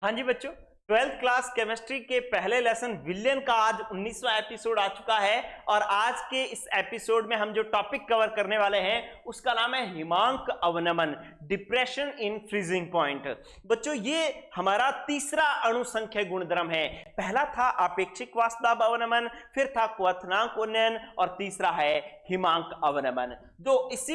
हाँ जी बच्चों, 12th class chemistry के पहले लेसन विलियन का आज 19वां एपिसोड आ चुका है। और आज के इस एपिसोड में हम जो टॉपिक कवर करने वाले हैं उसका नाम है हिमांक अवनमन, डिप्रेशन इन फ्रीजिंग पॉइंट। बच्चों, ये हमारा तीसरा अणुसंख्य गुणधर्म है। पहला था अपेक्षिक वाष्पदाब अवनमन, फिर था क्वथनांक उन्नयन और तीसरा है हिमांक अवनमन। तो इस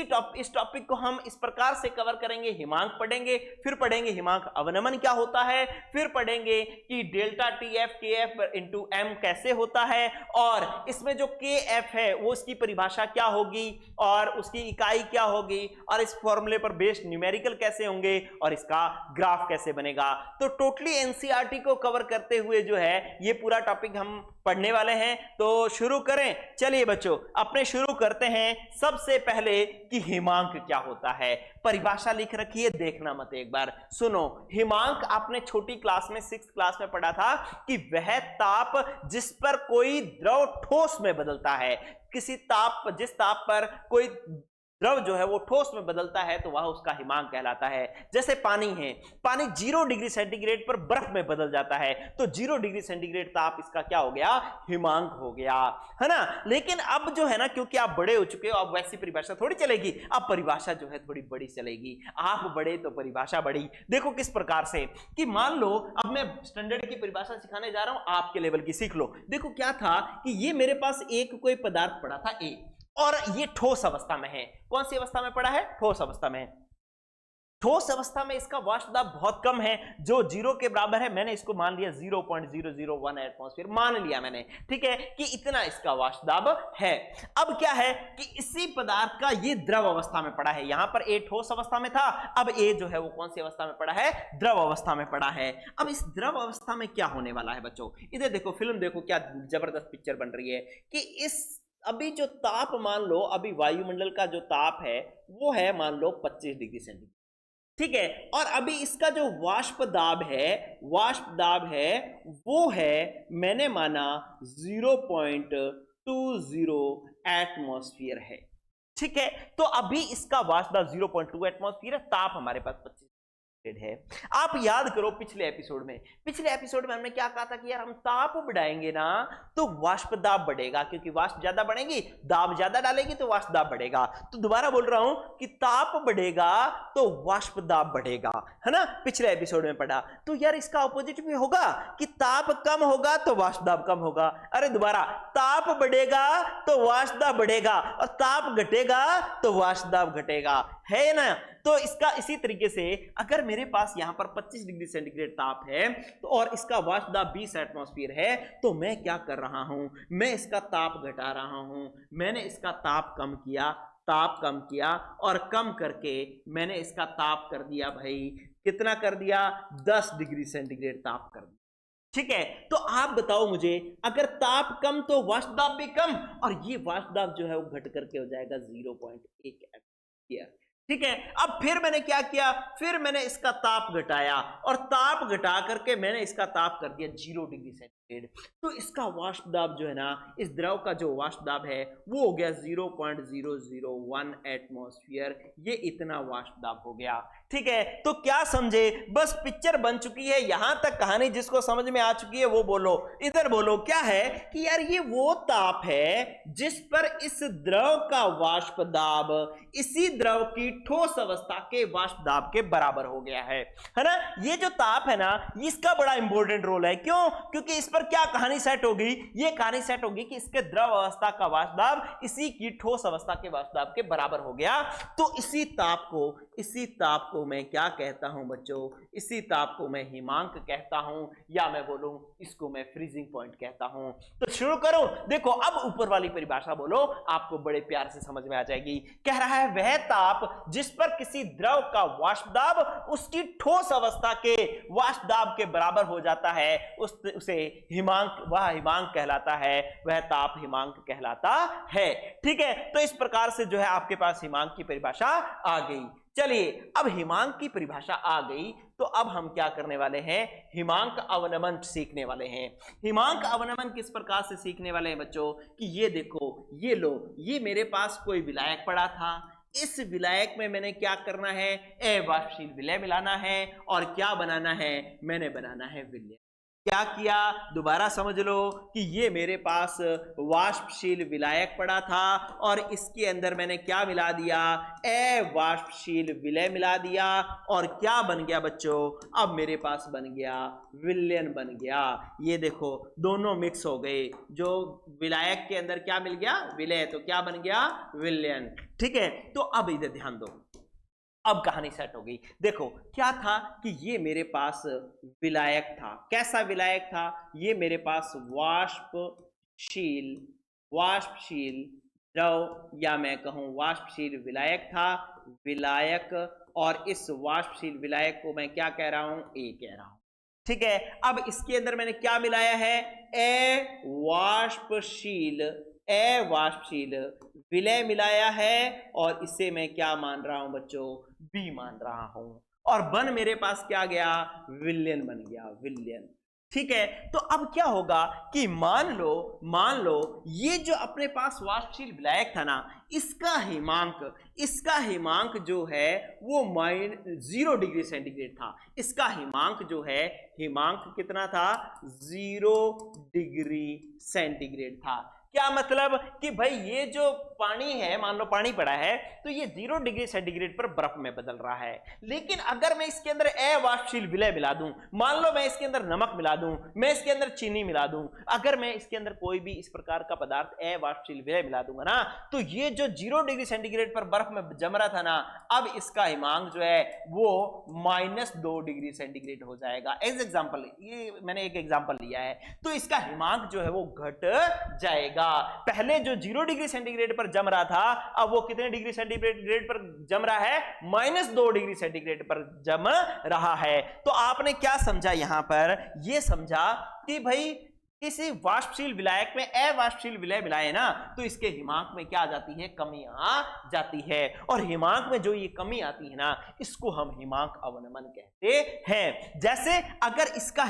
टॉपिक को हम इस प्रकार से कवर करेंगे। हिमांक पढ़ेंगे, फिर पढ़ेंगे हिमांक अवनमन क्या होता है, फिर पढ़ेंगे कि डेल्टा टी एफ के एफ इंटू एम कैसे होता है, और इसमें जो के एफ है वो उसकी परिभाषा क्या होगी और उसकी इकाई क्या होगी, और इस फॉर्मूले पर बेस्ड न्यूमेरिकल कैसे होंगे और इसका ग्राफ कैसे बनेगा। तो टोटली एनसीईआरटी को कवर करते हुए जो है ये पूरा टॉपिक हम पढ़ने वाले हैं। तो शुरू करें। चलिए बच्चों, अपने शुरू करते हैं सबसे पहले कि हिमांक क्या होता है। परिभाषा लिख रखी है, देखना मत, एक बार सुनो। हिमांक आपने छोटी क्लास में 6th क्लास में पढ़ा था कि वह ताप जिस पर कोई द्रव ठोस में बदलता है। जिस ताप पर कोई द्रव जो है वो ठोस में बदलता है तो वह उसका हिमांक कहलाता है। जैसे पानी है, पानी 0 डिग्री सेंटीग्रेड पर बर्फ में बदल जाता है तो 0 डिग्री सेंटीग्रेड ताप इसका क्या हो गया, हिमांक हो गया, है ना। लेकिन अब जो है ना, क्योंकि आप बड़े हो चुके हो, अब वैसी परिभाषा थोड़ी चलेगी, अब परिभाषा जो है थोड़ी बड़ी चलेगी। आप बड़े तो परिभाषा बड़ी। देखो किस प्रकार से कि मान लो अब मैं स्टैंडर्ड की परिभाषा सिखाने जा रहा हूं, आपके लेवल की सीख लो। देखो क्या था कि ये मेरे पास एक कोई पदार्थ पड़ा था ए, और ये ठोस अवस्था में है। कौन सी अवस्था में पड़ा है, ठोस अवस्था में। ठोस अवस्था में इसका वाष्प दाब बहुत कम है, जो 0 के बराबर है। मैंने इसको मान लिया 0.001 एटमॉस्फेयर मान लिया मैंने, ठीक है, कि इतना इसका वाष्प दाब है। अब क्या है कि इसी पदार्थ का ये द्रव अवस्था में पड़ा है। यहां पर ए ठोस अवस्था में था, अब ए जो है वो कौन सी अवस्था में पड़ा है, द्रव अवस्था में पड़ा है। अब इस द्रव अवस्था में क्या होने वाला है बच्चों, इधर देखो, फिल्म देखो, क्या जबरदस्त पिक्चर बन रही है कि इस अभी जो ताप, मान लो अभी वायुमंडल का जो ताप है वो है मान लो 25 डिग्री सेंटीग्रेड, ठीक है, और अभी इसका जो वाष्प दाब है वो है, मैंने माना 0.20 एटमॉस्फेयर है, ठीक है। तो अभी इसका वाष्प दाब 0.2 एटमॉस्फेयर है, ताप हमारे पास 25 है। आप याद करो पिछले एपिसोड में हमने क्या कहा था कि यार हम ताप बढ़ाएंगे ना तो वाष्प दाब बढ़ेगा, क्योंकि वाष्प ज्यादा बढ़ेगी, दाब ज्यादा डालेगी तो वाष्प दाब बढ़ेगा। तो दोबारा बोल रहा हूं कि ताप बढ़ेगा तो वाष्प दाब बढ़ेगा, है ना, पिछले एपिसोड में पढ़ा। तो यार इसका ऑपोजिट भी होगा कि ताप कम होगा तो वाष्प दाब कम होगा। अरे दोबारा, ताप बढ़ेगा तो वाष्प दाब बढ़ेगा और ताप घटेगा तो वाष्प दाब घटेगा, है ना। तो इसका इसी तरीके से अगर मेरे पास यहां पर 25 डिग्री सेंटीग्रेड ताप है तो और इसका वाष्प दाब 20 एटमॉस्फेयर है, तो मैं क्या कर रहा हूं, मैं इसका ताप घटा रहा हूं। मैंने इसका ताप कम किया और कम करके मैंने इसका ताप कर दिया भाई, कितना कर दिया, 10 डिग्री सेंटीग्रेड ताप कर दिया, ठीक है। तो आप बताओ मुझे, अगर ताप कम तो वाष्प दाब भी कम, और ये वाष्प दाब जो है वो घट करके हो जाएगा 0.1 एटमॉस्फेयर, ठीक है। अब फिर मैंने क्या किया, फिर मैंने इसका ताप घटाया और ताप घटा करके मैंने इसका ताप कर दिया 0 डिग्री सेंटीग्रेड। तो इसका वाष्प दाब जो है ना, इस द्रव का जो वाष्प दाब है वो हो गया 0.001 एटमॉस्फेयर। ये इतना वाष्प दाब हो गया, ठीक है। तो क्या समझे, बस पिक्चर बन चुकी है, यहां तक कहानी जिसको समझ में आ चुकी है वो बोलो, इधर बोलो। क्या है कि यार ये वो ताप है जिस पर इस द्रव का वाष्प दाब इसी द्रव की ठोस अवस्था के वाष्प दाब के बराबर हो गया है ना। ये जो ताप है ना, इसका बड़ा इंपॉर्टेंट रोल है। क्यों, क्योंकि इस पर क्या कहानी सेट होगी, ये कहानी सेट होगी कि इसके द्रव अवस्था का वाष्प दाब इसी की ठोस अवस्था के वाष्प दाब के बराबर हो गया। तो इसी ताप को मैं क्या कहता हूं बच्चों, इसी ताप को मैं हिमांक कहता हूं, या मैं बोलूं इसको मैं फ्रीजिंग पॉइंट कहता हूं। तो शुरू करो। देखो अब ऊपर वाली परिभाषा बोलो, आपको बड़े प्यार से समझ में आ जाएगी। कह रहा है वह ताप जिस पर किसी द्रव का वाष्प दाब उसकी ठोस अवस्था के वाष्प दाब के बराबर हो जाता है, उसे हिमांक, वह हिमांक कहलाता है, वह ताप हिमांक कहलाता है, ठीक है। तो इस प्रकार से जो है आपके पास हिमांक की परिभाषा आ गई। चलिए, अब हिमांक की परिभाषा आ गई तो अब हम क्या करने वाले हैं, हिमांक अवनमन सीखने वाले हैं। हिमांक अवनमन किस प्रकार से सीखने वाले हैं बच्चों कि ये देखो, ये लो, ये मेरे पास कोई विलायक पड़ा था, इस विलायक में मैंने क्या करना है, अवाष्पशील विलय मिलाना है और क्या बनाना है, मैंने बनाना है विलयन। क्या किया, दोबारा समझ लो कि ये मेरे पास वाष्पशील विलायक पड़ा था और इसके अंदर मैंने क्या मिला दिया, अवाष्पशील विलय मिला दिया और क्या बन गया बच्चों, अब मेरे पास बन गया विलयन बन गया। ये देखो दोनों मिक्स हो गए, जो विलायक के अंदर क्या मिल गया, विलय, तो क्या बन गया, विलयन। ठीक है, तो अब इधर ध्यान दो, अब कहानी सेट हो गई। देखो क्या था कि ये मेरे पास विलायक था, कैसा विलायक था, ये मेरे पास वाष्पशील वाष्पशील द्रव या मैं कहूं वाष्पशील विलायक था, विलायक, और इस वाष्पशील विलायक को मैं क्या कह रहा हूं, ए कह रहा हूं। ठीक है, अब इसके अंदर मैंने क्या मिलाया है, अवाष्पशील विलय मिलाया है और इसे मैं क्या मान रहा हूं बच्चों, बी मान रहा हूं, और बन मेरे पास क्या गया, विलयन बन गया, विलयन। ठीक है, तो अब क्या होगा कि मान लो ये जो अपने पास वाष्पशील विलायक था ना, इसका हिमांक जो है वो -0 डिग्री सेंटीग्रेड था। इसका हिमांक जो है, हिमांक कितना था, 0 डिग्री सेंटीग्रेड था। क्या मतलब कि भाई ये जो पानी है, मान लो पानी पड़ा है, तो ये 0 डिग्री सेंटीग्रेड पर बर्फ में बदल रहा है। लेकिन अगर मैं इसके अंदर अवाष्पशील विलय मिला दूं, मान लो मैं इसके अंदर नमक मिला दूं, मैं इसके अंदर चीनी मिला दूं, अगर मैं इसके अंदर कोई भी इस प्रकार का पदार्थ अवाष्पशील विलय मिला दूंगा ना, तो ये जो 0 डिग्री सेंटीग्रेड पर बर्फ में जम रहा था ना, अब इसका हिमांक जो है वो -2 डिग्री सेंटीग्रेड हो जाएगा। एज एग्जाम्पल, ये मैंने एक एग्जाम्पल लिया है, तो इसका हिमांक जो है वो घट जाएगा। पहले जो 0 डिग्री सेंटीग्रेड पर जम रहा था, अब वो कितने डिग्री सेंटीग्रेड पर जम रहा है, -2 डिग्री सेंटीग्रेड पर जम रहा है। तो आपने क्या समझा यहां पर, ये समझा कि भाई किसी वाष्पशील विलायक में अवाष्पशील विलय मिलाए ना, तो इसके हिमांक में क्या आ जाती है, कमी आ जाती है, और हिमांक में जो ये कमी आती है ना, इसको हम हिमांक अवनमन कहते हैं। जैसे अगर इसका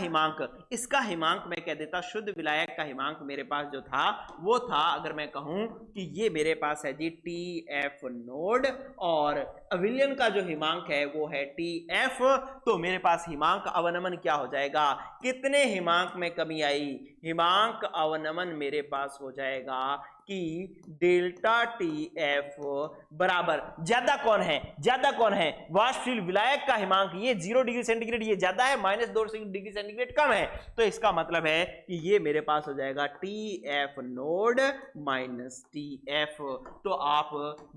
हिमांक मैं कह देता, शुद्ध विलायक का हिमांक मेरे पास जो था वो था, अगर मैं कहूं कि ये मेरे पास है जी TF नोड, और विलयन का जो हिमांक है वो है TF, तो मेरे पास हिमांक अवनमन क्या हो जाएगा, कितने हिमांक में कमी आई, हिमांक अवनमन मेरे पास हो जाएगा कि डेल्टा TF बराबर, ज्यादा कौन है, वाष्पशील विलायक का हिमांक, ये 0 डिग्री सेंटीग्रेड ये ज्यादा है, -2 डिग्री सेंटीग्रेड कम है, तो इसका मतलब है कि ये मेरे पास हो जाएगा TF नोड माइनस TF। तो आप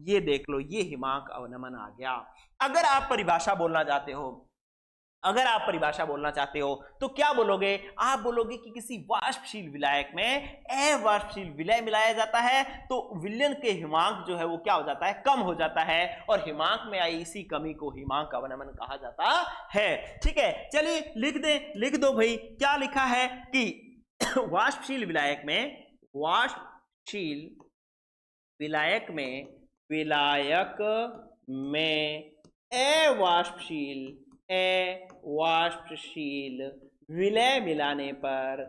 ये देख लो, ये हिमांक अवनमन आ गया। अगर आप परिभाषा बोलना चाहते हो तो क्या बोलोगे, आप बोलोगे कि किसी वाष्पशील विलायक में अवाष्पशील विलय मिलाया जाता है, तो विलयन के हिमांक जो है वो क्या हो जाता है, कम हो जाता है, और हिमांक में आई इसी कमी को हिमांक अवनमन कहा जाता है। ठीक है, चलिए लिख दो भाई, क्या लिखा है कि वाष्पशील विलायक में अवाष्पशील विलय मिलाने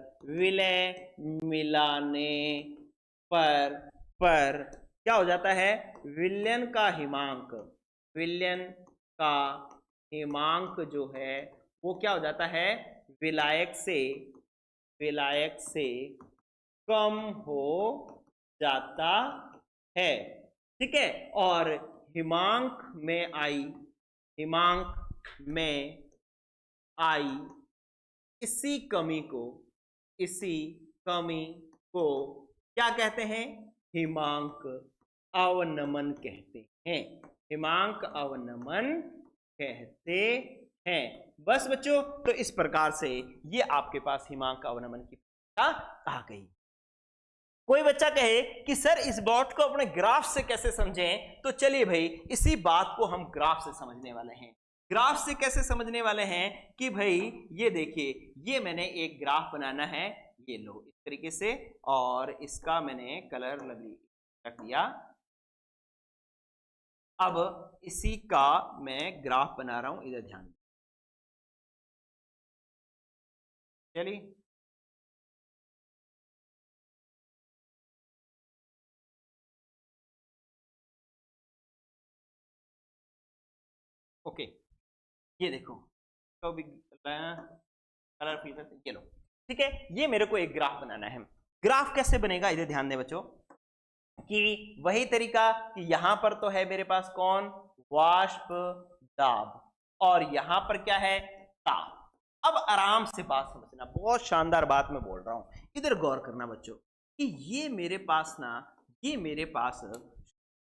पर क्या हो जाता है, विलयन का हिमांक जो है वो क्या हो जाता है, विलायक से कम हो जाता है। ठीक है, और हिमांक में आई इसी कमी को क्या कहते हैं, हिमांक अवनमन कहते हैं, बस बच्चों, तो इस प्रकार से ये आपके पास हिमांक अवनमन की आ गई। कोई बच्चा कहे कि सर इस बात को अपने ग्राफ से कैसे समझें, तो चलिए भाई इसी बात को हम ग्राफ से समझने वाले हैं। ग्राफ से कैसे समझने वाले हैं कि भाई ये देखिए, ये मैंने एक ग्राफ बनाना है, ये लो इस तरीके से, और इसका मैंने कलर रख दिया। अब इसी का मैं ग्राफ बना रहा हूं, इधर ध्यान, चलिए ओके, ये देखो तो भी कलर फिल्टर ये लो, ठीक है। ये मेरे को एक ग्राफ बनाना है। ग्राफ कैसे बनेगा इधर ध्यान दें बच्चों, कि वही तरीका कि यहां पर तो है मेरे पास कौन, वाष्प दाब, और यहां पर क्या है, ताप। अब आराम से बात समझना, बहुत शानदार बात मैं बोल रहा हूं, इधर गौर करना बच्चों, कि ये मेरे पास ना, ये मेरे पास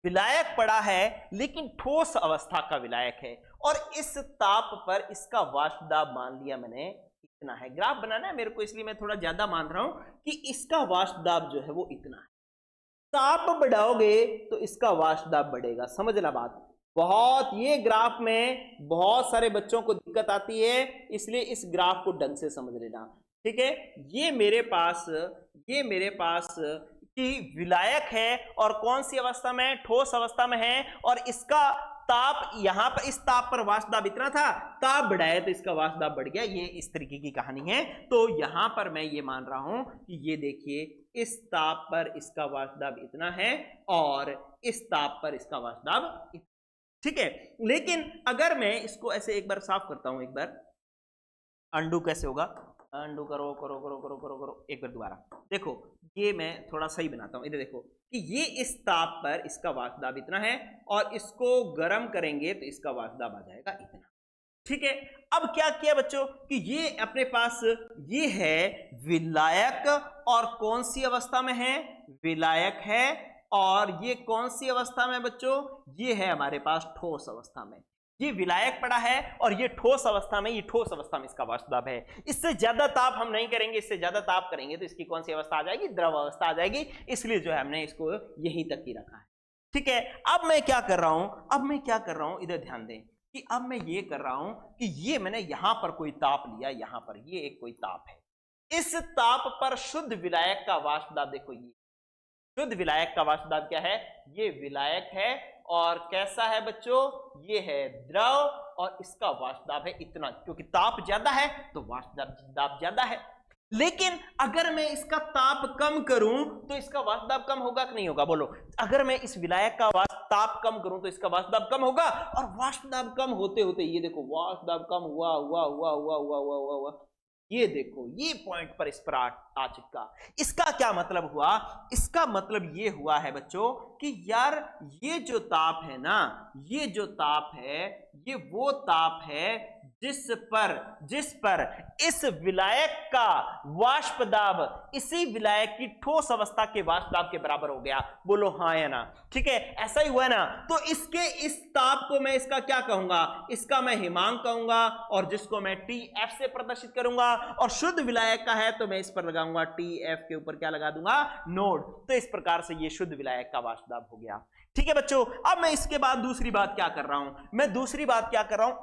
विलायक पड़ा है, लेकिन ठोस अवस्था का विलायक है, और इस ताप पर इसका वाष्प दाब मान लिया मैंने इतना है। ग्राफ बनाना है मेरे को, इसलिए मैं थोड़ा ज्यादा मान रहा हूं कि इसका वाष्प दाब जो है वो इतना है। ताप बढ़ाओगे तो इसका वाष्प दाब बढ़ेगा, समझना बात। बहुत ये ग्राफ में बहुत सारे बच्चों को दिक्कत आती है, इसलिए इस ग्राफ को ढंग से समझ लेना, ठीक है। ये मेरे पास कि विलायक है, और कौन सी अवस्था में, ठोस अवस्था में है, और इसका ताप यहां पर, इस ताप पर वाष्प दाब इतना था, ताप बढ़ाया तो इसका वाष्प दाब बढ़ गया। ये इस तरीके की कहानी है। तो यहां पर मैं ये मान रहा हूं कि ये देखिए, इस ताप पर इसका वाष्प दाब इतना है, और इस ताप पर इसका वाष्प दाब इतना, ठीक है। लेकिन अगर मैं इसको ऐसे एक बार साफ करता हूं, एक बार अंडू कैसे होगा, अंडू करो करो करो करो करो करो, एक बार दोबारा देखो, ये मैं थोड़ा सही बनाता हूं। इधर देखो कि ये इस ताप पर इसका वाष्प दाब इतना है, और इसको गर्म करेंगे तो इसका वाष्प दाब आ जाएगा इतना, ठीक है। अब क्या किया बच्चों कि ये अपने पास ये है विलायक, और कौन सी अवस्था में है, विलायक है, और ये कौन सी अवस्था में बच्चों, ये है हमारे पास ठोस अवस्था में। ये विलायक पड़ा है और ये ठोस अवस्था में, ये ठोस अवस्था में इसका वाष्प दाब है। इससे ज्यादा ताप हम नहीं करेंगे, इससे ज्यादा ताप करेंगे तो इसकी कौन सी अवस्था आ जाएगी, द्रव अवस्था आ जाएगी। इसलिए जो है हमने इसको यहीं तक ही रखा है, ठीक है। अब मैं क्या कर रहा हूं, इधर ध्यान दें कि अब मैं ये कर रहा हूं कि ये मैंने यहां पर कोई ताप लिया, यहां पर ये एक कोई ताप है, इस ताप पर शुद्ध विलायक का वाष्प दाब देखो, ये शुद्ध विलायक का वाष्प दाब क्या है, ये विलायक है, और कैसा है बच्चों, ये है द्रव, और इसका वाष्प दाब है इतना, क्योंकि ताप ज्यादा है तो वाष्प दाब ज्यादा है। लेकिन अगर मैं इसका ताप कम करूं तो इसका वाष्प दाब कम होगा कि नहीं होगा, बोलो। अगर मैं इस विलायक का ताप कम करूं तो इसका वाष्प दाब कम होगा, और वाष्प दाब कम होते होते ये देखो वाष्प दाब कम हुआ हुआ हुआ हुआ हुआ हुआ हुआ हुआ, ये देखो ये पॉइंट पर इस पर आ चिपका। इसका क्या मतलब हुआ, इसका मतलब ये हुआ है बच्चों कि यार ये जो ताप है ना, ये जो ताप है, ये वो ताप है जिस पर इस विलायक का वाष्प दाब इसी विलायक की ठोस अवस्था के वाष्प दाब के बराबर हो गया। बोलो हाँ या ना, ठीक है, ऐसा ही हुआ है ना। तो इसके इस ताप को मैं इसका क्या कहूंगा, इसका मैं हिमांक कहूंगा, और जिसको मैं TF से प्रदर्शित करूंगा, और शुद्ध विलायक का है तो मैं इस पर लगाऊंगा TF के ऊपर क्या लगा दूंगा, नोड। तो इस प्रकार से ये शुद्ध विलायक का वाष्प दाब हो गया, ठीक है बच्चों। अब मैं इसके बाद दूसरी बात क्या कर रहा हूं,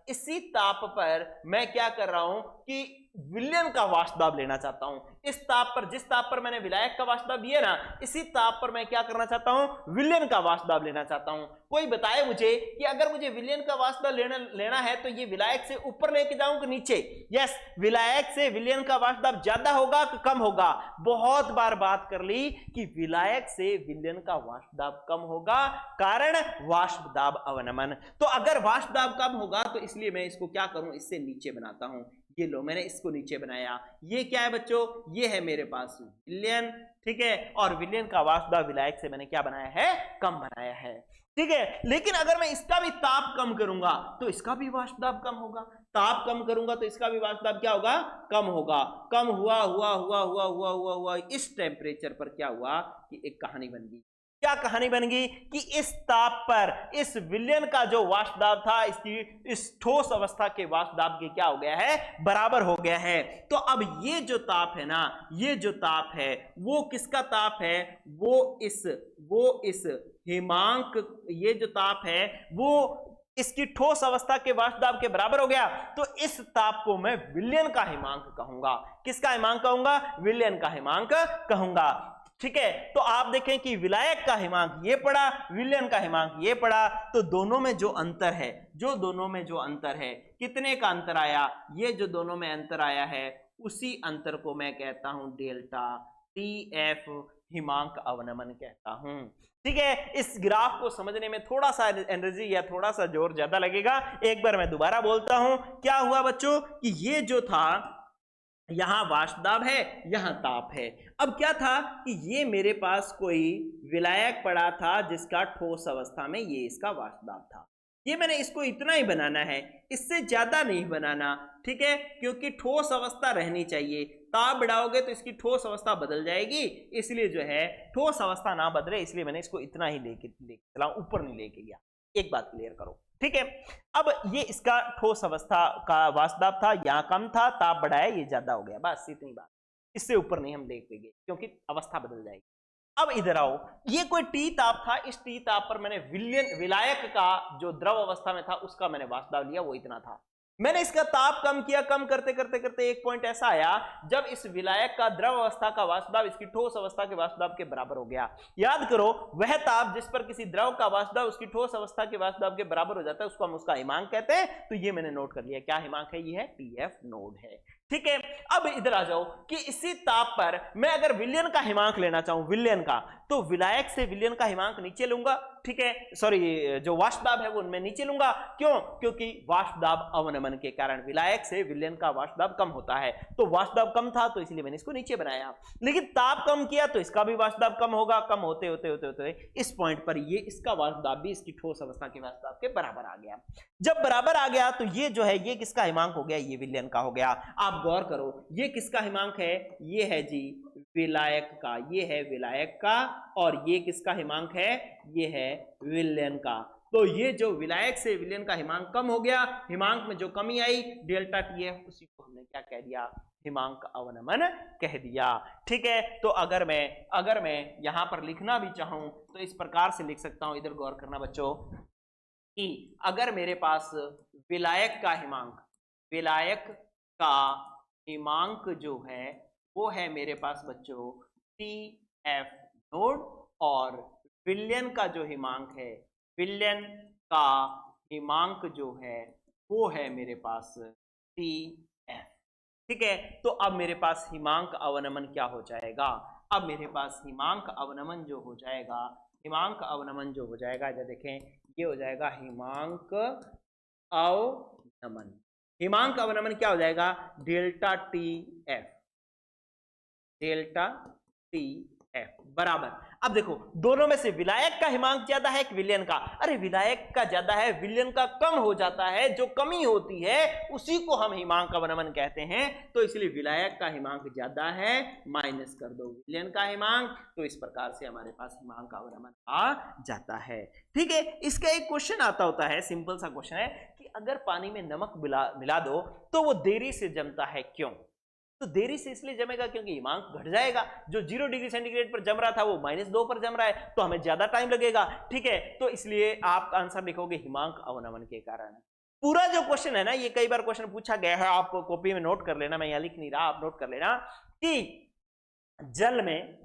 इसी ताप पर मैं क्या कर रहा हूं कि विलयन का वाष्प दाब लेना चाहता हूं। इस ताप पर, जिस ताप पर मैंने विलायक का वाष्प दाब दिया ना, इसी ताप पर मैं क्या करना चाहता हूं, विलयन का वाष्प दाब लेना चाहता हूं। कोई बताए मुझे कि अगर मुझे विलयन का वाष्प दाब लेना है तो ये विलायक से ऊपर लेके जाऊं कि नीचे। यस, विलायक से विलयन का वाष्प दाब ज्यादा होगा कि कम होगा। बहुत बार बात कर ली कि विलायक से विलयन का वाष्प दाब कम होगा, कारण वाष्प दाब अवनमन। तो अगर वाष्प दाब कम होगा तो इसलिए मैं इसको क्या करूं, इससे नीचे बनाता हूं। ये लो मैंने इसको नीचे बनाया। ये क्या है बच्चों, ये है मेरे पास विलयन, ठीक है, और विलयन का वाष्प दाब विलायक से मैंने क्या बनाया है, कम बनाया है, ठीक है। लेकिन अगर मैं इसका भी ताप कम करूंगा तो इसका भी वाष्प दाब कम होगा, ताप कम करूंगा तो इसका भी वाष्प दाब क्या होगा, कम होगा। कम हुआ हुआ हुआ हुआ हुआ हुआ हुआ इस टेम्परेचर पर क्या हुआ कि एक कहानी बन गई। क्या कहानी बन गई कि इस ताप पर इस विलयन का जो वाष्प दाब था इसकी इस ठोस अवस्था के वाष्प दाब के क्या हो गया है, बराबर हो गया है। तो अब ये जो ताप है ना, ये जो ताप है वो किसका ताप है, वो इस हिमांक, ये जो ताप है वो इसकी ठोस अवस्था के वाष्प दाब के बराबर हो गया। तो इस ताप को मैं विलयन का हिमांक कहूंगा। किसका हिमांक कहूंगा, विलयन का हिमांक कहूंगा, ठीक है। तो आप देखें कि विलायक का हिमांक ये पड़ा, विलयन का हिमांक ये पड़ा, तो दोनों में जो अंतर है, कितने का अंतर आया, ये जो दोनों में अंतर आया है उसी अंतर को मैं कहता हूं डेल्टा TF, हिमांक अवनमन कहता हूं। ठीक है, इस ग्राफ को समझने में थोड़ा सा एनर्जी या थोड़ा सा जोर ज्यादा लगेगा। एक बार मैं दोबारा बोलता हूं, क्या हुआ बच्चों कि ये जो था यहां वाष्प दाब है, यहां ताप है। अब क्या था कि ये मेरे पास कोई विलायक पड़ा था जिसका ठोस अवस्था में ये इसका वाष्प दाब था। ये मैंने इसको इतना ही बनाना है, इससे ज्यादा नहीं बनाना। ठीक है, क्योंकि ठोस अवस्था रहनी चाहिए। ताप बढ़ाओगे तो इसकी ठोस अवस्था बदल जाएगी, इसलिए जो है ठोस अवस्था ना बदले, इसलिए मैंने इसको इतना ही लेके चला, ऊपर नहीं लेके गया। एक बात क्लियर करो। ठीक है, अब ये इसका ठोस अवस्था का वाष्प दाब था, यहां कम था, ताप बढ़ाया, ये ज्यादा हो गया, बस इतनी बात। इससे ऊपर नहीं हम देखेंगे क्योंकि अवस्था बदल जाएगी। अब इधर आओ, ये कोई टी ताप था, इस टी ताप पर मैंने विलायक का जो द्रव अवस्था में था उसका मैंने वाष्प दाब लिया, वो इतना था। मैंने इसका ताप कम किया, कम करते करते करते एक पॉइंट ऐसा आया जब इस विलायक का द्रव अवस्था का वाष्प दाब इसकी ठोस अवस्था के वाष्प दाब के बराबर हो गया। याद करो, वह ताप जिस पर किसी द्रव का वाष्प दाब उसकी ठोस अवस्था के वाष्प दाब के बराबर हो जाता है उसको हम उसका हिमांक कहते हैं। तो ये मैंने नोट कर लिया, क्या हिमांक है, ये है टीएफ नोड है। ठीक है, अब इधर आ जाओ कि इसी ताप पर मैं अगर विलयन का हिमांक लेना चाहूं, विलयन का, तो विलायक से विलयन का हिमांक नीचे लूंगा। ठीक है, सॉरी, जो वाष्प दाब है वो उनमें नीचे लूंगा। क्यों? क्योंकि वाष्प दाब अवनमन के कारण विलायक से विलयन का वाष्प दाब कम होता है, तो वाष्प दाब कम था तो इसलिए मैंने इसको नीचे बनाया। लेकिन ताप कम किया तो इसका भी वाष्प दाब कम होगा, कम होते होते होते होते इस पॉइंट पर ये इसका वाष्प दाब भी इसकी ठोस अवस्था के वाष्प दाब के बराबर आ गया। जब बराबर आ गया तो ये जो है ये किसका हिमांक हो गया, ये विलयन का हो गया। आप गौर करो, ये किसका हिमांक है, ये है जी विलायक का, ये है विलायक का, और ये किसका हिमांक है, ये है विलयन का। तो ये जो विलायक से विलयन का हिमांक कम हो गया, हिमांक में जो कमी आई डेल्टा टी है, उसी को हमने क्या कह दिया, हिमांक अवनमन कह दिया। ठीक है, तो अगर मैं यहां पर लिखना भी चाहूं तो इस प्रकार से लिख सकता हूं, इधर गौर करना बच्चों, कि अगर मेरे पास विलायक का हिमांक जो है वो है मेरे पास बच्चों टी एफ नोड, और विलयन का जो हिमांक है, विलयन का हिमांक जो है वो है मेरे पास टी एफ। ठीक है, तो अब मेरे पास हिमांक अवनमन क्या हो जाएगा, अब मेरे पास हिमांक अवनमन जो हो जाएगा, इधर देखें, ये हो जाएगा हिमांक अवनमन। हिमांक अवनमन क्या हो जाएगा, डेल्टा टी एफ बराबर। अब देखो, दोनों में से विलायक का हिमांक ज्यादा है कि विलयन का, अरे विलायक का ज्यादा है, विलयन का कम हो जाता है, जो कमी होती है उसी को हम हिमांक अवनमन कहते हैं। तो इसलिए विलायक का हिमांक ज्यादा है, माइनस कर दो विलयन का हिमांक, तो इस प्रकार से हमारे पास हिमांक अवनमन आ जाता है। ठीक है, इसका एक क्वेश्चन आता होता है, सिंपल सा क्वेश्चन है कि अगर पानी में नमक मिला दो तो वो देरी से जमता है, क्यों? तो देरी से इसलिए जमेगा क्योंकि हिमांक घट जाएगा, जो 0 डिग्री सेंटीग्रेड पर जम रहा था वो -2 पर जम रहा है, तो हमें ज्यादा टाइम लगेगा। ठीक है, तो इसलिए आप आंसर लिखोगे हिमांक अवनमन के कारण। पूरा जो क्वेश्चन है ना, ये कई बार क्वेश्चन पूछा गया है, आप कॉपी में नोट कर लेना, मैं यहां लिख नहीं रहा, आप नोट कर लेना कि जल में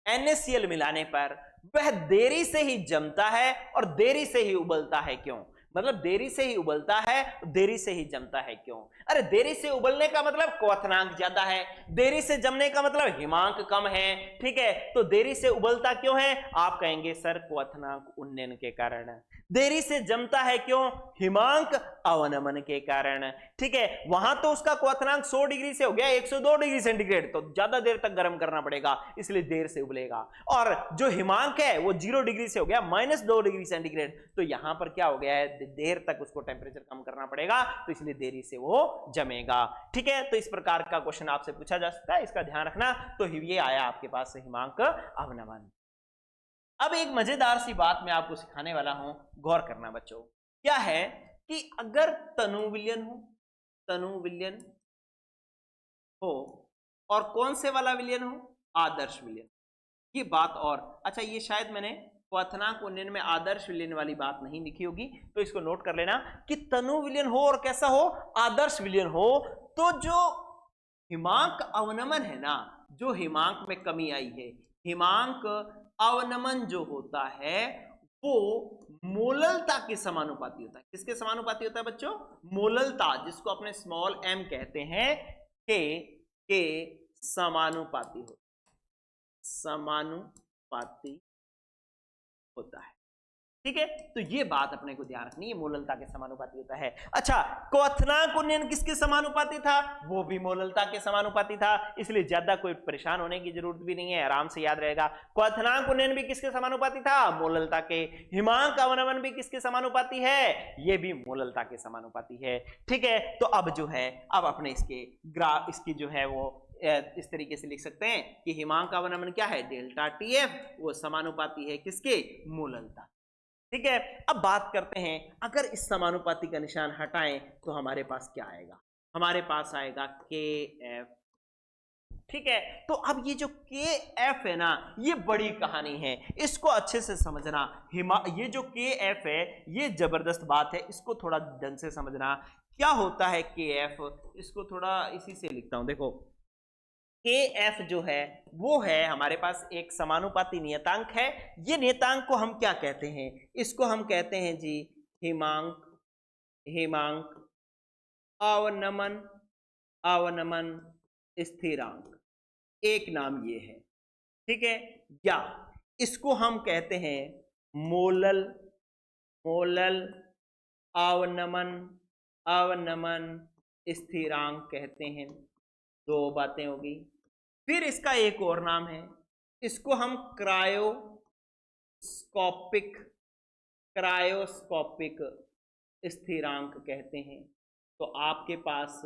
NaCl मिलाने पर वह देरी से ही जमता है और देरी से ही उबलता है, क्यों? मतलब देरी से ही उबलता है, देरी से ही जमता है, क्यों? अरे देरी से उबलने का मतलब क्वथनांक ज्यादा है, देरी से जमने का मतलब हिमांक कम है। ठीक है, तो देरी से उबलता क्यों है? आप कहेंगे सर क्वथनांक उन्नयन के कारण। देरी से जमता है क्यों? हिमांक अवनमन के कारण। ठीक है, वहां तो उसका क्वथनांक 100 डिग्री से हो गया 102 डिग्री सेंटीग्रेड, तो ज्यादा देर तक गर्म करना पड़ेगा, इसलिए देर से उबलेगा। और जो हिमांक है वो 0 डिग्री से हो गया -2 डिग्री सेंटीग्रेड, तो यहां पर क्या हो गया है, देर तक उसको टेम्परेचर कम करना पड़ेगा, तो इसलिए देरी से वो जमेगा। ठीक है, तो इस प्रकार का क्वेश्चन आपसे पूछा जा सकता है, इसका ध्यान रखना। तो ये आया आपके पास हिमांक अवनमन। अब एक मजेदार सी बात मैं आपको सिखाने वाला हूं, गौर करना बच्चों। क्या है कि अगर तनु विलयन हो, और कौन से वाला विलयन हो, आदर्श विलयन। ये बात, और अच्छा, ये शायद मैंने क्वथनांक उन्नयन में आदर्श विलयन वाली बात नहीं लिखी होगी, तो इसको नोट कर लेना कि तनु विलयन हो और कैसा हो, आदर्श विलयन हो, तो जो हिमांक अवनमन है ना, जो हिमांक में कमी आई है, हिमांक अवनमन जो होता है वो मोललता के समानुपाती होता है। किसके समानुपाती होता है बच्चों? मोललता, जिसको अपने स्मॉल m कहते हैं, के समानुपाती होता है। समानुपाती होता है। ठीक है, तो ये बात अपने को ध्यान रखनी है, मोललता के समानुपाती होता है। अच्छा, क्वथनांक उन्नयन किसके समानुपाती था? वो भी मोललता के समानुपाती था, इसलिए ज्यादा कोई परेशान होने की जरूरत भी नहीं है, आराम से याद रहेगा। क्वथनांक उन्नयन भी किसके समानुपाती था? मोललता के। हिमांक अवनमन भी किसके समानुपाती है? ये भी मोललता के समानुपाती है। ठीक है, तो अब जो है, अब अपने इसकी जो है वो इस तरीके से लिख सकते हैं कि हिमांक अवनमन क्या है? डेल्टा टीएफ, वो समानुपाती है किसके? मोललता। ठीक है, अब बात करते हैं, अगर इस समानुपाती का निशान हटाएं तो हमारे पास क्या आएगा? हमारे पास आएगा के एफ। ठीक है, तो अब ये जो के एफ है ना, ये बड़ी कहानी है, इसको अच्छे से समझना। ये जो के एफ है, ये जबरदस्त बात है, इसको थोड़ा ढंग से समझना। क्या होता है के एफ? इसको थोड़ा इसी से लिखता हूं, देखो के एफ जो है वो है हमारे पास एक समानुपाती नियतांक है। ये नियतांक को हम क्या कहते हैं? इसको हम कहते हैं जी हिमांक अवनमन स्थिरांक, एक नाम ये है। ठीक है, या इसको हम कहते हैं मोलल अवनमन स्थिरांक कहते हैं। दो बातें होगी। फिर इसका एक और नाम है, इसको हम क्रायोस्कोपिक स्थिरांक कहते हैं। तो आपके पास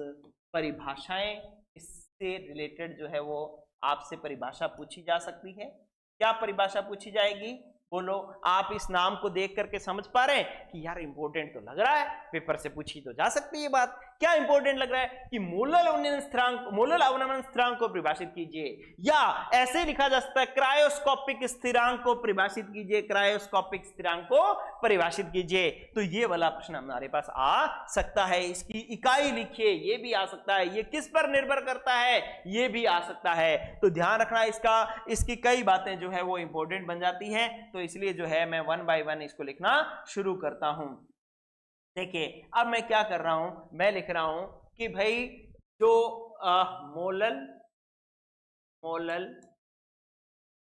परिभाषाएं इससे रिलेटेड जो है वो आपसे परिभाषा पूछी जा सकती है। क्या परिभाषा पूछी जाएगी? बोलो, आप इस नाम को देख करके समझ पा रहे हैं कि यार इंपॉर्टेंट तो लग रहा है, पेपर से पूछी तो जा सकती है बात। क्या इंपॉर्टेंट लग रहा है? कि मोलल अवनमन स्थिरांक को परिभाषित कीजिए, या ऐसे लिखा जा सकता है क्रायोस्कोपिक स्थिरांक को परिभाषित कीजिए, क्रायोस्कोपिक स्थिरांक को परिभाषित कीजिए। तो ये वाला प्रश्न हमारे पास आ सकता है। इसकी इकाई लिखिए, ये भी आ सकता है। ये किस पर निर्भर करता है? ये भी आ सकता है। तो ध्यान रखना, इसकी कई बातें जो है वो इंपॉर्टेंट बन जाती हैं। तो इसलिए जो है मैं 1 बाय 1 इसको लिखना शुरू करता हूं। देखिए, अब मैं क्या कर रहा हूं, मैं लिख रहा हूं कि भाई जो मोलल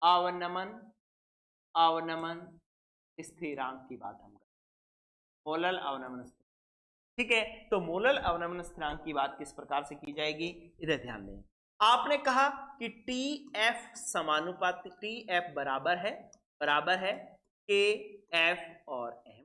अवनमन स्थिरांक की बात हम कर, मोलल अवनमन। ठीक है, तो मोलल अवनमन स्थिरांक की बात किस प्रकार से की जाएगी? इधर ध्यान दें। आपने कहा कि टी एफ समानुपाती, टी एफ बराबर है के एफ और एम।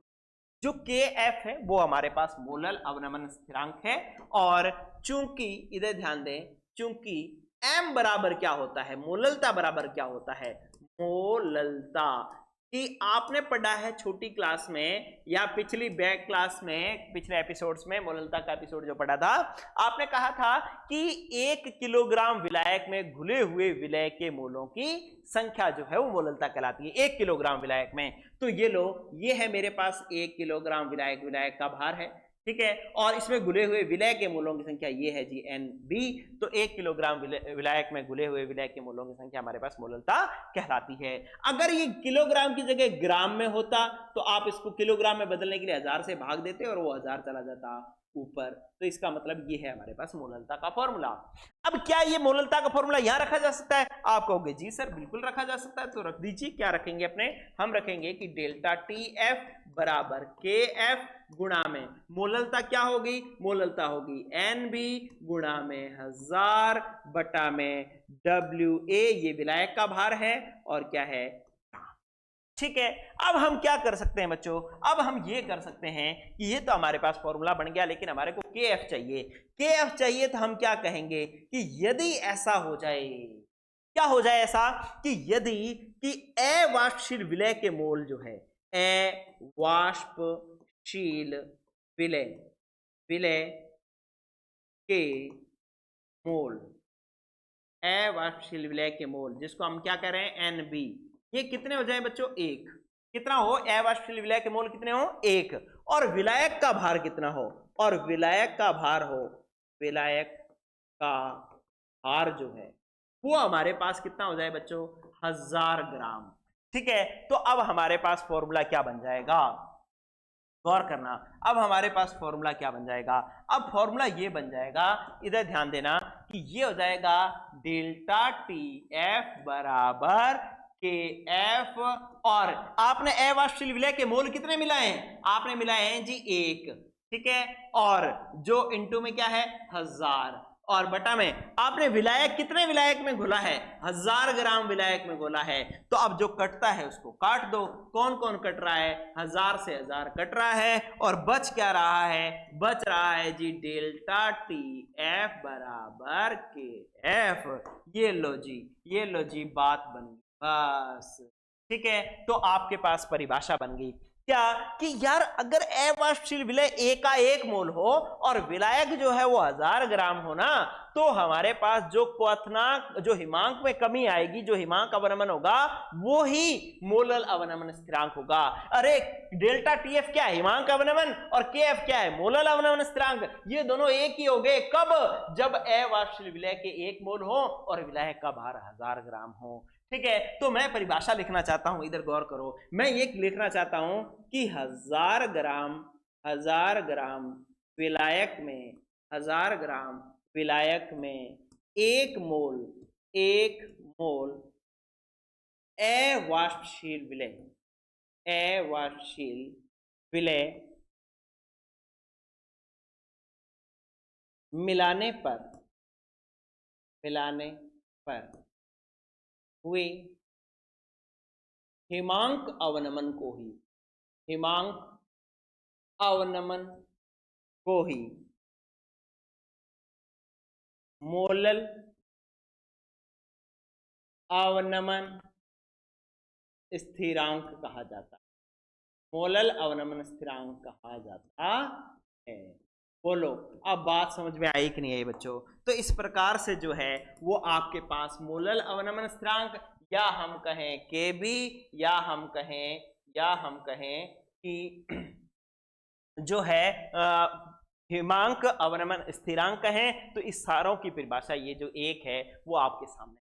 जो के एफ है वो हमारे पास मोलल अवनमन स्थिरांक है, और चूंकि इधर ध्यान दें, चूंकि एम बराबर क्या होता है? मोललता बराबर क्या होता है? मोललता कि आपने पढ़ा है छोटी क्लास में या पिछली बैक क्लास में, पिछले एपिसोड्स में मोललता का एपिसोड जो पढ़ा था, आपने कहा था कि 1 किलोग्राम विलायक में घुले हुए विलय के मोलों की संख्या जो है वो मोललता कहलाती है, 1 किलोग्राम विलायक में। तो ये लो, ये है मेरे पास 1 किलोग्राम विलायक का भार है। ठीक है, और इसमें घुले हुए विलय के मोलों की संख्या ये है जी NB। तो 1 किलोग्राम विलायक में घुले हुए विलय के मोलों की संख्या हमारे पास मोललता कहलाती है। अगर ये किलोग्राम की जगह ग्राम में होता तो आप इसको किलोग्राम में बदलने के लिए 1000 से भाग देते और वो 1000 चला जाता ऊपर। तो इसका मतलब ये है हमारे पास मोललता का फॉर्मूला। अब क्या ये मोललता का फॉर्मूला यहां रखा जा सकता है? आप कहोगे जी सर बिल्कुल रखा जा सकता है, तो रख दीजिए। क्या रखेंगे अपने? हम रखेंगे कि डेल्टा टी एफ बराबर के एफ गुणा में मोललता क्या होगी? मोललता होगी NB गुणा में 1000 बटा में WA, ये विलायक का भार है, और क्या है? ठीक है, अब हम क्या कर सकते हैं बच्चों? अब हम ये कर सकते हैं कि ये तो हमारे पास फॉर्मूला बन गया, लेकिन हमारे को KF चाहिए। KF चाहिए तो हम क्या कहेंगे कि यदि ऐसा हो जाए, क्या हो जाए ऐसा कि यदि कि अवाष्पशील विलय के मोल जो है, अवाष्पशील विलय के मोल, अवाष्पशील विलय के मोल जिसको हम क्या कह रहे हैं NB, ये कितने हो जाए बच्चों? 1। कितना हो? अवाष्पशील विलय के मोल कितने हो? 1। और विलायक का भार कितना हो? और विलायक का भार हो, विलायक का भार जो है वो हमारे पास कितना हो जाए बच्चों? 1000 ग्राम। ठीक है, तो अब हमारे पास फॉर्मूला क्या बन जाएगा? गौर करना। अब हमारे पास फॉर्मूला क्या बन जाएगा, अब फॉर्मूला ये बन जाएगा, इधर ध्यान देना कि ये हो जाएगा डेल्टा टी एफ बराबर के एफ, और आपने अवाष्पशील विलय के मोल कितने मिलाए हैं, आपने मिलाए हैं जी 1, ठीक है, और जो इनटू में क्या है 1000, और बटा में आपने विलायक कितने विलायक में घोला है, 1000 ग्राम विलायक में घोला है। तो अब जो कटता है उसको काट दो, कौन कौन कट रहा है, 1000 से 1000 कट रहा है, और बच क्या रहा है, बच रहा है जी डेल्टा टी एफ बराबर के एफ। ये लो जी बात बन गई, बस ठीक है। तो आपके पास परिभाषा बन गई क्या कि यार अगर अवाष्पशील विलय 1 का 1 मोल हो और विलायक जो है वो 1000 ग्राम हो ना, तो हमारे पास जो क्वथनांक, जो हिमांक में कमी आएगी, जो हिमांक अवनमन होगा वो ही मोलल अवनमन स्थिरांक होगा। अरे डेल्टा टीएफ क्या है, हिमांक अवनमन, और केएफ क्या है, मोलल अवनमन स्थिरांक। ये दोनों एक ही हो गए कब, जब अवाष्पशील विलय के 1 मोल हो और विलायक का भार 1000 ग्राम हो। ठीक है, तो मैं परिभाषा लिखना चाहता हूं, इधर गौर करो, मैं ये लिखना चाहता हूं कि 1000 ग्राम विलायक में, 1000 ग्राम विलायक में 1 मोल अवाष्पशील विलय मिलाने पर हुए हिमांक अवनमन को ही मोलल अवनमन स्थिरांक कहा जाता है, मोलल अवनमन स्थिरांक कहा जाता है। बोलो अब बात समझ में आई कि नहीं आई बच्चों। तो इस प्रकार से जो है वो आपके पास मोलल अवनमन स्थिरांक, या हम कहें केबी, या हम कहें कि जो है हिमांक अवनमन स्थिरांक है। तो इस सारों की परिभाषा ये जो एक है वो आपके सामने,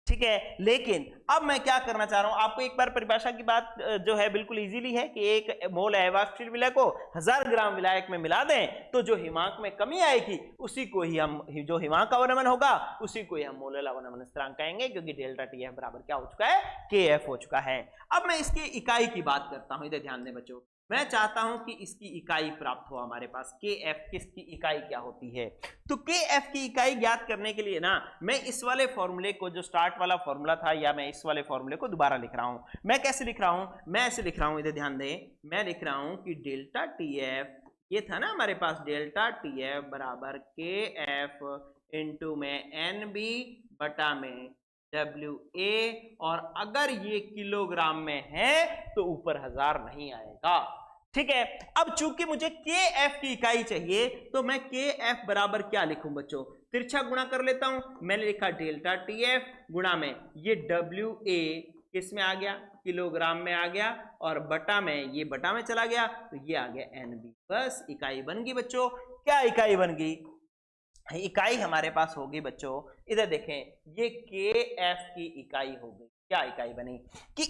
ठीक है। लेकिन अब मैं क्या करना चाह रहा हूं, आपको एक बार परिभाषा की बात जो है बिल्कुल इजीली है कि 1 मोल अवाष्पशील विलय को 1000 ग्राम विलायक में मिला दें, तो जो हिमांक में कमी आएगी उसी को ही हम, जो हिमांक अवनमन होगा उसी को ही हम मोलल अवनमन स्थिरांक कहेंगे, क्योंकि डेल्टा टी एफ बराबर क्या हो चुका है, के एफ हो चुका है। अब मैं इसकी इकाई की बात करता हूं, इधर ध्यान दें बच्चों, मैं चाहता हूं कि इसकी इकाई प्राप्त हो हमारे पास, के एफ किसकी इकाई क्या होती है। तो के एफ की इकाई ज्ञात करने के लिए ना मैं इस वाले फॉर्मूले को, जो स्टार्ट वाला फॉर्मूला था, या मैं इस वाले फॉर्मूले को दोबारा लिख रहा हूं। मैं कैसे लिख रहा हूं, मैं ऐसे लिख रहा हूं, इधर ध्यान दें, मैं लिख रहा हूं कि डेल्टा टी एफ, ये था ना हमारे पास, डेल्टा टी एफ बराबर के एफ इंटू में एन बी बटा में डब्ल्यू ए, और अगर ये किलोग्राम में है तो ऊपर 1000 नहीं आएगा, ठीक है। अब चूंकि मुझे के एफ की इकाई चाहिए, तो मैं के एफ बराबर क्या लिखूं बच्चों, तिरछा गुणा कर लेता हूं। मैंने लिखा डेल्टा टी एफ गुणा में ये डब्ल्यू ए किस में आ गया, किलोग्राम में आ गया, और बटा में, ये बटा में चला गया, तो ये आ गया एन बी। बस इकाई बन गई बच्चों। क्या इकाई बन गई, इकाई हमारे पास होगी बच्चों, इधर देखें, ये के एफ की इकाई हो गई। क्या इकाई बनी कि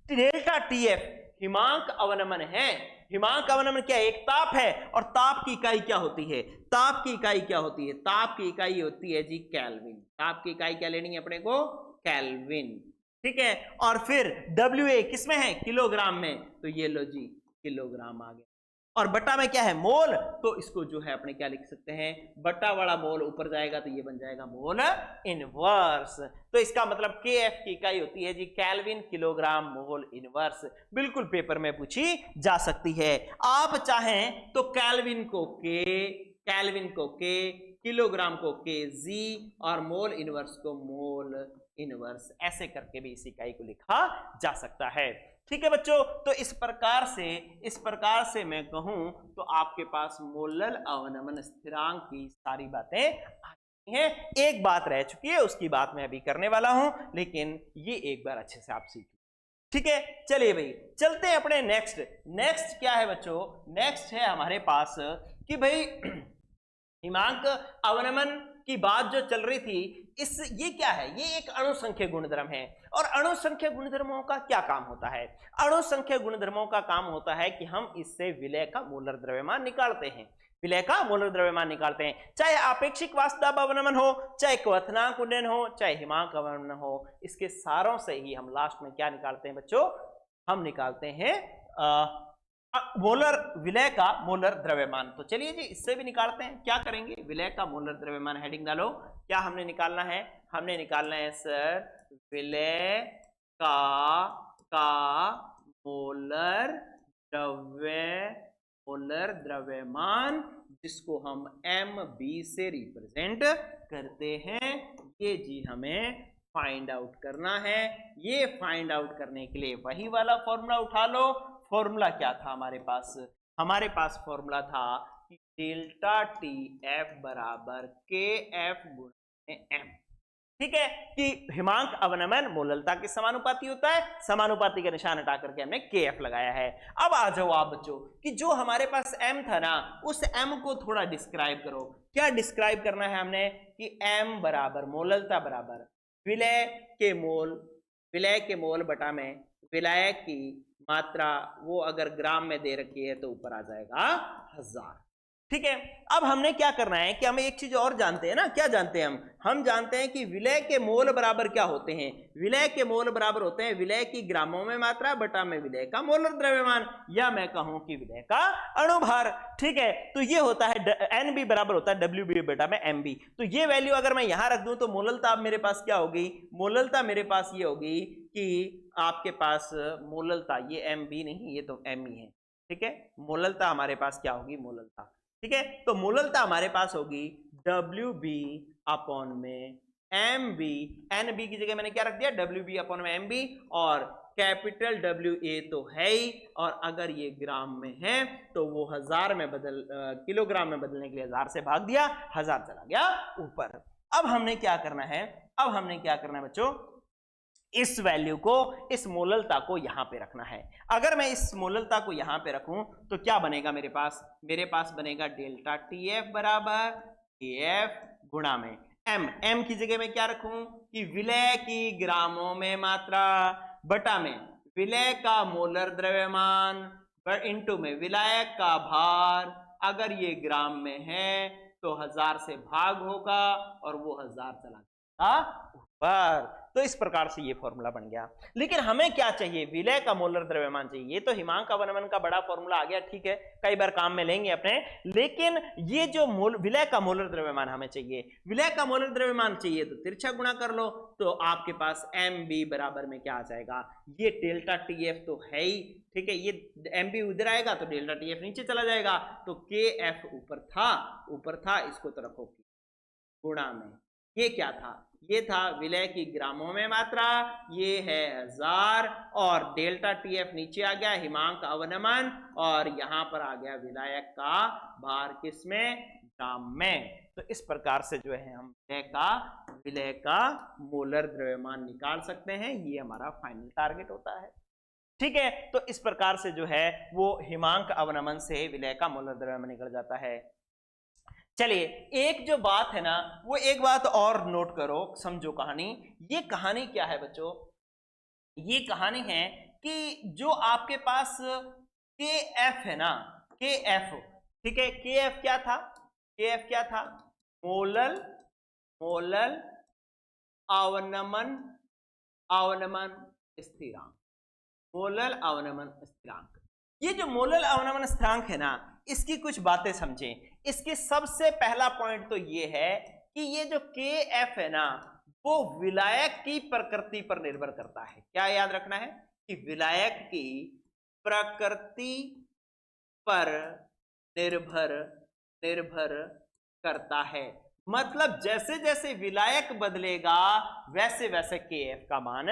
डेल्टा टी एफ हिमांक अवनमन है, हिमांक अवनमन क्या, एक ताप है, और ताप की इकाई क्या होती है, ताप की इकाई क्या होती है, ताप की इकाई होती है जी केल्विन। ताप की इकाई क्या लेनी है अपने को, केल्विन, ठीक है। और फिर डब्ल्यू ए किस में है, किलोग्राम में, तो ये लो जी किलोग्राम आ गया, और बटा में क्या है, मोल, तो इसको जो है अपने क्या लिख सकते हैं, बटा वाला मोल ऊपर जाएगा तो ये बन जाएगा मोल इनवर्स। तो इसका मतलब के एफ की इकाई होती है जी केल्विन किलोग्राम मोल इनवर्स। बिल्कुल पेपर में पूछी जा सकती है। आप चाहें तो केल्विन को के, किलोग्राम को के जी, और मोल इनवर्स को मोल इनवर्स, ऐसे करके भी इस इकाई को लिखा जा सकता है, ठीक है बच्चों। तो इस प्रकार से मैं कहूं तो आपके पास मोलल अवनमन स्थिरांक की सारी बातें आती हैं। एक बात रह चुकी है, उसकी बात मैं अभी करने वाला हूं, लेकिन ये एक बार अच्छे से आप सीख, ठीक है। चलिए भाई चलते हैं अपने नेक्स्ट क्या है बच्चों, नेक्स्ट है हमारे पास कि भाई हिमांक अवनमन की बात जो चल रही थी ये क्या है, ये एक अणुसंख्यक गुणधर्म है। और अणुसंख्यक गुणधर्मों का क्या काम होता है? अणुसंख्यक गुणधर्मों का काम होता है कि हम इससे विलय का मोलर द्रव्यमान निकालते हैं, विलय का मोलर द्रव्यमान निकालते हैं। चाहे आपेक्षिक वाष्पदाब अवनमन हो, चाहे क्वथनांक उन्नयन हो, चाहे हिमांक अवनमन हो, इसके सारों से ही हम लास्ट में क्या निकालते हैं बच्चों? हम निकालते हैं मोलर, विलय का मोलर द्रव्यमान। तो चलिए जी इससे भी निकालते हैं। क्या करेंगे? विलय का मोलर द्रव्यमान, हेडिंग डालो। क्या हमने निकालना है? हमने निकालना है सर विलय का मोलर द्रव्यमान, जिसको हम MB से रिप्रेजेंट करते हैं। ये जी हमें फाइंड आउट करना है। ये फाइंड आउट करने के लिए वही वाला फॉर्मूला उठा लो। फॉर्मूला क्या था हमारे पास? हमारे पास फॉर्मूला था कि डेल्टा TF बराबर KF गुणा M। ठीक है, कि हिमांक अवनमन मोललता के समानुपाती होता है। समानुपाती का निशान हटा करके हमने KF लगाया है। अब आ जाओ आप बच्चों कि जो हमारे पास M था ना, उस M को थोड़ा डिस्क्राइब करो। क्या डिस्क्राइब करना है हमने? कि M बराबर मोललता बराबर विलय के मोल बटा में विलायक की मात्रा, वो अगर ग्राम में दे रखी है तो ऊपर आ जाएगा 1000। ठीक है, अब हमने क्या करना है कि हम एक चीज और जानते हैं ना। क्या जानते हैं हम जानते हैं कि विलय के मोल बराबर क्या होते हैं? विलय के मोल बराबर होते हैं विलय की ग्रामों में मात्रा बटा में विलय का मोलर द्रव्यमान, या मैं कहूं कि विलय का अणुभार। ठीक है, तो ये होता है NB बराबर होता है WB बटा में MB। तो ये वैल्यू अगर मैं यहां रख दूं तो मोललता मेरे पास क्या होगी? मोललता मेरे पास ये होगी कि आपके पास मोललता, ये MB नहीं, ये तो ME है। ठीक है, मोललता हमारे पास क्या होगी? मोललता। ठीक है, तो मोललता हमारे पास होगी WB अपॉन में MB। NB की जगह मैंने क्या रख दिया? WB अपॉन में MB। और कैपिटल WA तो है ही, और अगर ये ग्राम में है तो वो 1000 में किलोग्राम में बदलने के लिए 1000 से भाग दिया, 1000 चला गया ऊपर। अब हमने क्या करना है? अब हमने क्या करना है बच्चों? इस वैल्यू को, इस मोललता को यहां पे रखना है। अगर मैं इस मोललता को यहां पे रखूं तो क्या बनेगा मेरे पास? मेरे पास बनेगा डेल्टा TF बराबर KF गुणा में M की जगह मैं क्या रखूं? कि विलय की ग्रामों में मात्रा बटा में विलय का मोलर द्रव्यमान इंटू में विलायक का भार। अगर ये ग्राम में है तो 1000 से भाग होगा और वो 1000 चला जाएगा ऊपर। तो इस प्रकार से ये फॉर्मूला बन गया। लेकिन हमें क्या चाहिए? विलय का मोलर द्रव्यमान चाहिए। ये तो हिमांक अवनमन का बड़ा फॉर्मूला आ गया, ठीक है, कई बार काम में लेंगे अपने। लेकिन ये जो विलय का मोलर द्रव्यमान हमें चाहिए, विलय का मोलर द्रव्यमान चाहिए तो तिरछा गुणा कर लो, तो आपके पास MB बराबर में क्या आ जाएगा? ये डेल्टा TF तो है ही, ठीक है, ये MB उधर आएगा तो डेल्टा TF नीचे चला जाएगा, तो KF ऊपर था, इसको तो रखो गुणा में। ये क्या था? ये था विलय की ग्रामों में मात्रा, ये है 1000, और डेल्टा TF नीचे आ गया हिमांक अवनमन, और यहां पर आ गया विलायक का भार, किसमें? ग्राम में। तो इस प्रकार से जो है हम विलय का मोलर द्रव्यमान निकाल सकते हैं। ये हमारा फाइनल टारगेट होता है। ठीक है, तो इस प्रकार से जो है वो हिमांक अवनमन से विलय का मोलर द्रव्यमान निकल जाता है। चलिए, एक जो बात है ना, वो एक बात और नोट करो, समझो कहानी। ये कहानी क्या है बच्चों? ये कहानी है कि जो आपके पास KF है ना, KF, ठीक है, KF क्या था? KF क्या था? मोलल अवनमन स्थिरांक। मोलल अवनमन स्थिरांक। ये जो मोलल अवनमन स्थिरांक है ना, इसकी कुछ बातें समझें। इसके सबसे पहला पॉइंट तो ये है कि ये जो KF है ना, वो विलायक की प्रकृति पर निर्भर करता है। क्या याद रखना है? कि विलायक की प्रकृति पर निर्भर करता है। मतलब जैसे जैसे विलायक बदलेगा वैसे वैसे KF का मान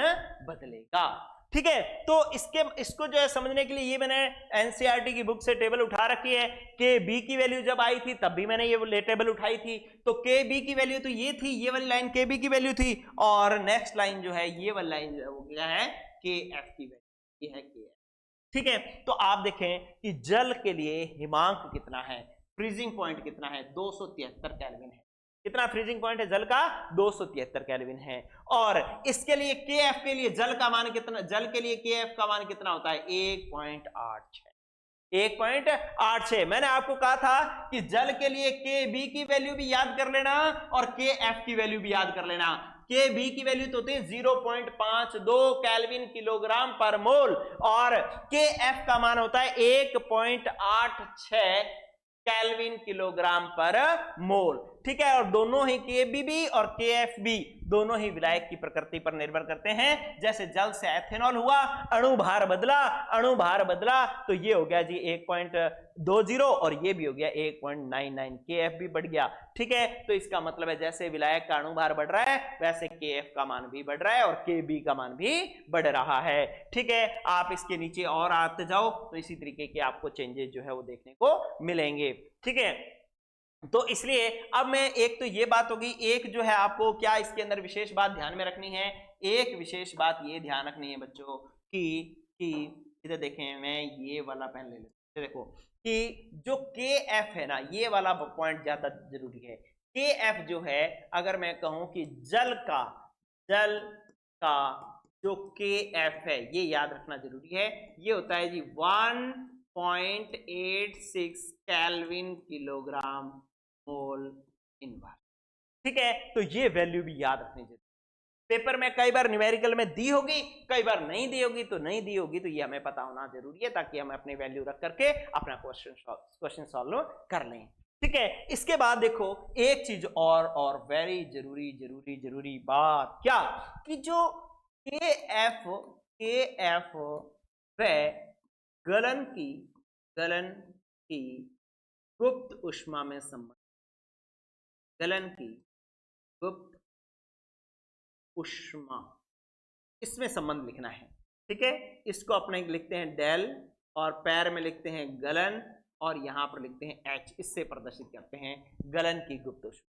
बदलेगा। ठीक है, तो इसको जो है समझने के लिए ये मैंने एनसीईआरटी की बुक से टेबल उठा रखी है। KB की वैल्यू जब आई थी तब भी मैंने ये टेबल उठाई थी। तो KB की वैल्यू तो ये थी, ये वाली लाइन KB की वैल्यू थी, और नेक्स्ट लाइन जो है ये वाली लाइन वो क्या है? KF की वैल्यू, ये है KF। ठीक है, तो आप देखें कि जल के लिए हिमांक कितना है, फ्रीजिंग पॉइंट कितना है? 273 केल्विन है। कितना फ्रीजिंग पॉइंट है जल का? 273 केल्विन है। और इसके लिए KF के लिए जल का मान कितना, जल के लिए KF का मान कितना होता है? 1.86। 1.86। मैंने आपको कहा था कि जल के लिए KB की वैल्यू भी याद कर लेना और KF की वैल्यू भी याद कर लेना। KB की वैल्यू तो होती है 0.52 केल्विन किलोग्राम पर मोल और KF का मान होता है 1.86 केल्विन किलोग्राम पर मोल। ठीक है, और दोनों ही KBB और KFB दोनों ही विलायक की प्रकृति पर निर्भर करते हैं। जैसे जल से एथेनॉल हुआ, अणु भार बदला तो ये हो गया जी 1.20 और ये भी हो गया 1.99। KF भी बढ़ गया। ठीक है, तो इसका मतलब है जैसे विलायक का अणु भार बढ़ रहा है वैसे KF का मान भी बढ़ रहा है और KB का मान भी बढ़ रहा है। ठीक है, आप इसके नीचे और आते जाओ तो इसी तरीके के आपको चेंजेस जो है वो देखने को मिलेंगे। ठीक है, तो इसलिए अब मैं एक तो ये बात होगी, एक जो है आपको क्या इसके अंदर विशेष बात ध्यान में रखनी है। एक विशेष बात ये ध्यान रखनी है बच्चों कि इधर देखें, मैं ये वाला पेन ले लेता हूं। देखो कि जो KF है ना, ये वाला पॉइंट ज्यादा जरूरी है। KF जो है, अगर मैं कहूं कि जल का जो KF है ये याद रखना जरूरी है। ये होता है जी 1.86 केल्विन किलोग्राम मोल इन बार। ठीक है, तो ये वैल्यू भी याद रखनी चाहिए। पेपर में कई बार न्यूमेरिकल में दी होगी, कई बार नहीं दी होगी, तो नहीं दी होगी तो ये हमें पता होना जरूरी है ताकि हम अपनी वैल्यू रख करके अपना क्वेश्चन सॉल्व कर लें। ठीक है, इसके बाद देखो एक चीज और वेरी जरूरी बात क्या, कि जो KF व गलन की गुप्त ऊष्मा में संबंध, गलन की गुप्त ऊष्मा, इसमें संबंध लिखना है। ठीक है, इसको अपने लिखते हैं डेल और पैर में लिखते हैं गलन और यहां पर लिखते हैं H, इससे प्रदर्शित करते हैं गलन की गुप्त ऊष्मा।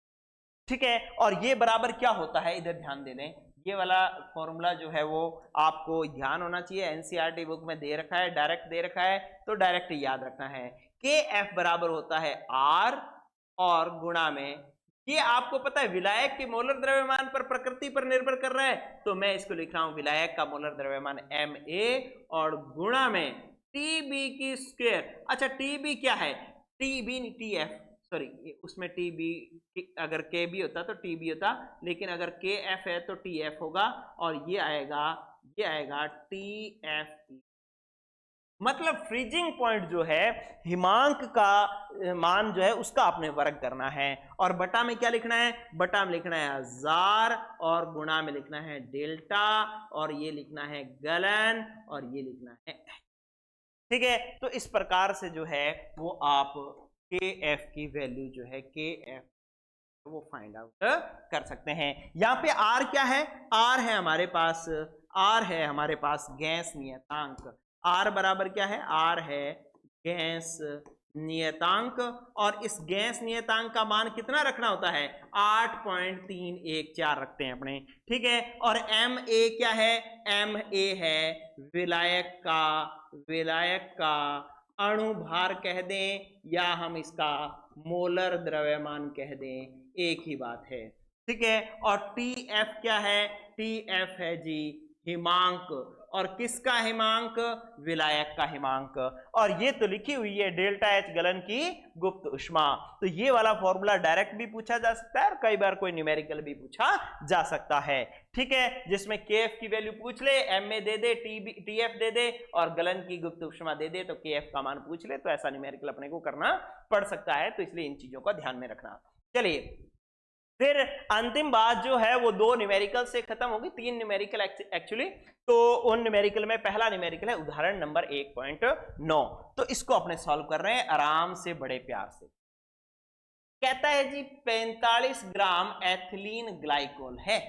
ठीक है, और ये बराबर क्या होता है, इधर ध्यान दे दें। ये वाला फॉर्मूला जो है वो आपको ध्यान होना चाहिए, NCERT बुक में दे रखा है, डायरेक्ट दे रखा है, तो डायरेक्ट याद रखना है। KF बराबर होता है R और गुणा में, ये आपको पता है विलायक के मोलर द्रव्यमान पर प्रकृति पर निर्भर कर रहा है, तो मैं इसको लिख रहा हूं विलायक का मोलर द्रव्यमान Ma और गुणा में TB की स्क्वायर। अच्छा, TB क्या है? TB नहीं, TF, सॉरी, उसमें TB अगर KB होता तो TB होता, लेकिन अगर KF है तो TF होगा और ये आएगा TF। मतलब फ्रीजिंग पॉइंट जो है, हिमांक का मान जो है उसका आपने वर्ग करना है और बटा में क्या लिखना है? बटा में लिखना है 1000 और गुणा में लिखना है डेल्टा और ये लिखना है गलन और ये लिखना है। ठीक है, तो इस प्रकार से जो है वो आप KF की वैल्यू जो है KF वो फाइंड आउट कर सकते हैं। यहाँ पे R क्या है? R है हमारे पास गैस नियतांक। R बराबर क्या है? R है गैस नियतांक और इस गैस नियतांक का मान कितना रखना होता है? 8.314 रखते हैं अपने। ठीक है, और Ma क्या है? Ma है विलायक का अणु भार कह दें या हम इसका मोलर द्रव्यमान कह दें, एक ही बात है। ठीक है, और TF क्या है? TF है जी हिमांक, और किसका हिमांक? विलायक का हिमांक, और ये तो लिखी हुई है डेल्टा H गलन की गुप्त ऊष्मा। तो ये वाला फॉर्मूला डायरेक्ट भी पूछा जा सकता है और कई बार कोई न्यूमेरिकल भी पूछा जा सकता है। ठीक है, जिसमें KF की वैल्यू पूछ ले, Ma दे दे, TF दे दे और गलन की गुप्त ऊष्मा दे दे, तो KF का मान पूछ ले, तो ऐसा न्यूमेरिकल अपने को करना पड़ सकता है। तो इसलिए इन चीजों का ध्यान में रखना। चलिए, फिर अंतिम बात जो है वो 2 न्यूमेरिकल से खत्म होगी, 3 न्यूमेरिकल एक्चुअली। तो उन न्यूमेरिकल में पहला न्यूमेरिकल है उदाहरण नंबर 1.9। तो इसको अपने सॉल्व कर रहे हैं आराम से, बड़े प्यार से। कहता है जी 45 ग्राम एथिलीन ग्लाइकोल है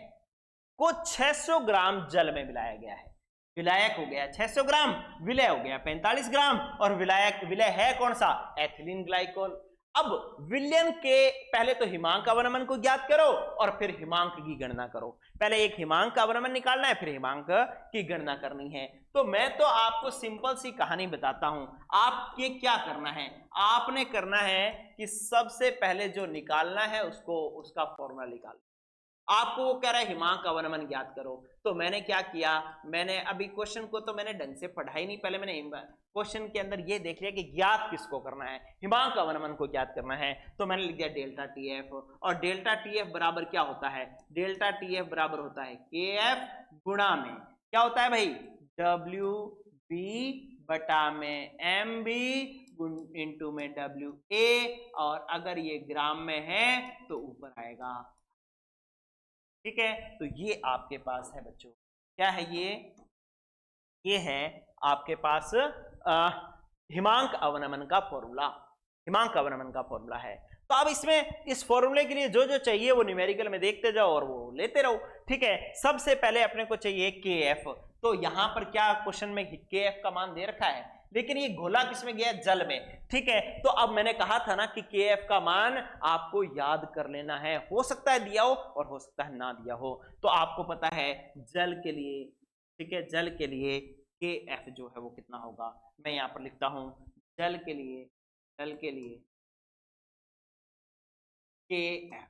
को 600 ग्राम जल में मिलाया गया है। विलायक हो गया 600 ग्राम, विलय हो गया 45 ग्राम और विलय है कौन सा? Ethylene glycol. अब विलयन के पहले तो हिमांक अवनमन को ज्ञात करो और फिर हिमांक की गणना करो। पहले एक हिमांक अवनमन निकालना है, फिर हिमांक की गणना करनी है। तो मैं तो आपको सिंपल सी कहानी बताता हूं। आपके क्या करना है, आपने करना है कि सबसे पहले जो निकालना है उसका फॉर्मूला निकाल। आपको वो कह रहा है हिमांक अवनमन ज्ञात करो, तो मैंने क्या किया, मैंने अभी क्वेश्चन को तो मैंने ढंग से पढ़ा ही नहीं, पहले मैंने क्वेश्चन के अंदर ये देख लिया कि ज्ञात किसको करना है, हिमांक अवनमन को ज्ञात करना है। तो मैंने लिख दिया डेल्टा टी एफ, और डेल्टा टी एफ बराबर क्या होता है, डेल्टा टी एफ बराबर होता है के एफ गुणा में क्या होता है भाई, डब्ल्यू बी बटा में एम बी इंटू में डब्ल्यू ए, और अगर ये ग्राम में है तो ऊपर आएगा। ठीक है, तो ये आपके पास है बच्चों, क्या है ये है आपके पास हिमांक अवनमन का फॉर्मूला, हिमांक अवनमन का फॉर्मूला है। तो अब इसमें इस फॉर्मूले के लिए जो जो चाहिए वो न्यूमेरिकल में देखते जाओ और वो लेते रहो। ठीक है, सबसे पहले अपने को चाहिए के एफ। तो यहां पर क्या क्वेश्चन में के एफ का मान दे रखा है, लेकिन ये घोला किसमें गया, जल में। ठीक है, तो अब मैंने कहा था ना कि के एफ का मान आपको याद कर लेना है, हो सकता है दिया हो और हो सकता है ना दिया हो। तो आपको पता है जल के लिए, ठीक है, जल के लिए के एफ जो है वो कितना होगा, मैं यहां पर लिखता हूं जल के लिए के एफ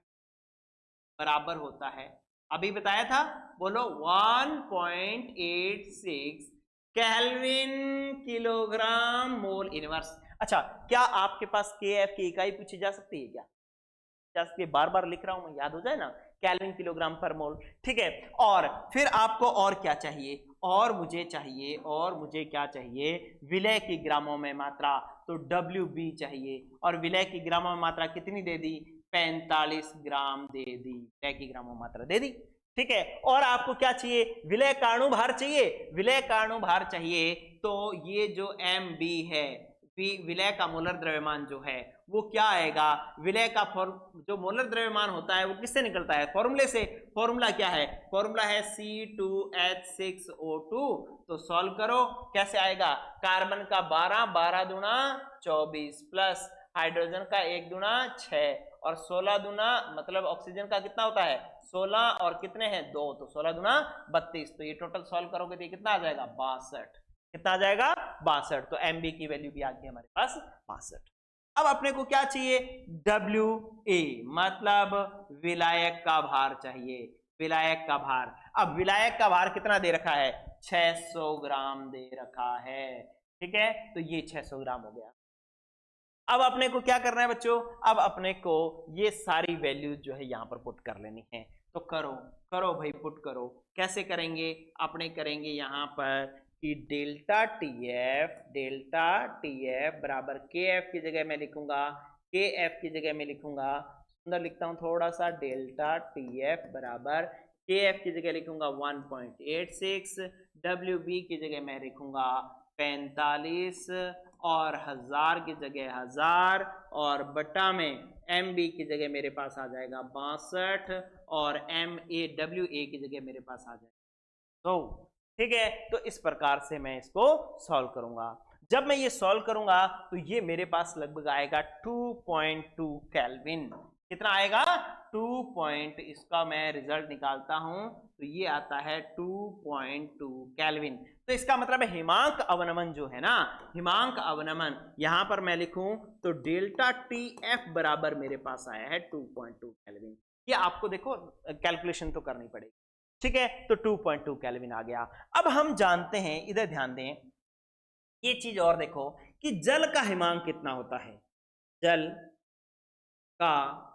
बराबर होता है, अभी बताया था, बोलो 1.86 केल्विन किलोग्राम मोल इनवर्स। अच्छा, क्या आपके पास के एफ की इकाई पूछी जा सकती है क्या, बार बार लिख रहा हूं मैं, याद हो जाए ना, केल्विन किलोग्राम पर मोल। ठीक है, और फिर आपको और क्या चाहिए, और मुझे क्या चाहिए, विलय की ग्रामों में मात्रा, तो WB चाहिए, और विलय की ग्रामों में मात्रा कितनी दे दी, 45 ग्राम दे दी, विलय की ग्रामों में मात्रा दे दी। ठीक है, और आपको क्या चाहिए, विलय का अणु भार चाहिए, विलय का अणु भार चाहिए। तो ये जो MB है, विलय का मोलर द्रव्यमान जो है वो क्या आएगा, विलय का जो मोलर द्रव्यमान होता है वो किससे निकलता है, फॉर्मूले से। फॉर्मूला क्या है, फॉर्मूला है C2H6O2। तो सॉल्व करो, कैसे आएगा, कार्बन का 12 दूना 24 प्लस हाइड्रोजन का 1 दूना 6 और 16 दूना मतलब ऑक्सीजन का कितना होता है 16 और कितने हैं 2, तो 16 दूना 32। तो ये टोटल सॉल्व करोगे तो ये कितना आ जाएगा 62, कितना आ जाएगा 62। तो MB की वैल्यू भी आ गई हमारे पास 62। अब अपने को क्या चाहिए, WA मतलब विलायक का भार चाहिए, विलायक का भार। अब विलायक का भार कितना दे रखा है, 600 ग्राम दे रखा है। ठीक है, तो ये 600 ग्राम हो गया। अब अपने को क्या करना है बच्चों, अब अपने को ये सारी वैल्यूज जो है यहां पर पुट कर लेनी है। तो करो भाई, पुट करो। कैसे करेंगे, अपने करेंगे यहां पर कि डेल्टा टी एफ बराबर के एफ की जगह मैं लिखूंगा, के एफ की जगह मैं लिखूंगा, सुंदर लिखता हूं थोड़ा सा, डेल्टा टी एफ बराबर के एफ की जगह लिखूंगा 1.86, WB की जगह मैं लिखूंगा 45 और 1000 की जगह 1000 और बटा में MB की जगह मेरे पास आ जाएगा 62 और WA की जगह मेरे पास आ जाएगा। तो ठीक है, तो इस प्रकार से मैं इसको सॉल्व करूंगा। जब मैं ये सॉल्व करूंगा तो ये मेरे पास लगभग आएगा 2.2 केल्विन। कितना आएगा 2. इसका मैं रिजल्ट निकालता हूं तो ये आता है 2.2 केल्विन। तो इसका मतलब है हिमांक अवनमन जो है ना, हिमांक अवनमन यहां पर मैं लिखूं तो डेल्टा टी एफ बराबर मेरे पास आया है 2.2 केल्विन। ये आपको देखो कैलकुलेशन तो करनी पड़ेगी। ठीक है, तो 2.2 केल्विन आ गया। अब हम जानते हैं, इधर ध्यान दें, ये चीज और देखो कि जल का हिमांक कितना होता है, जल का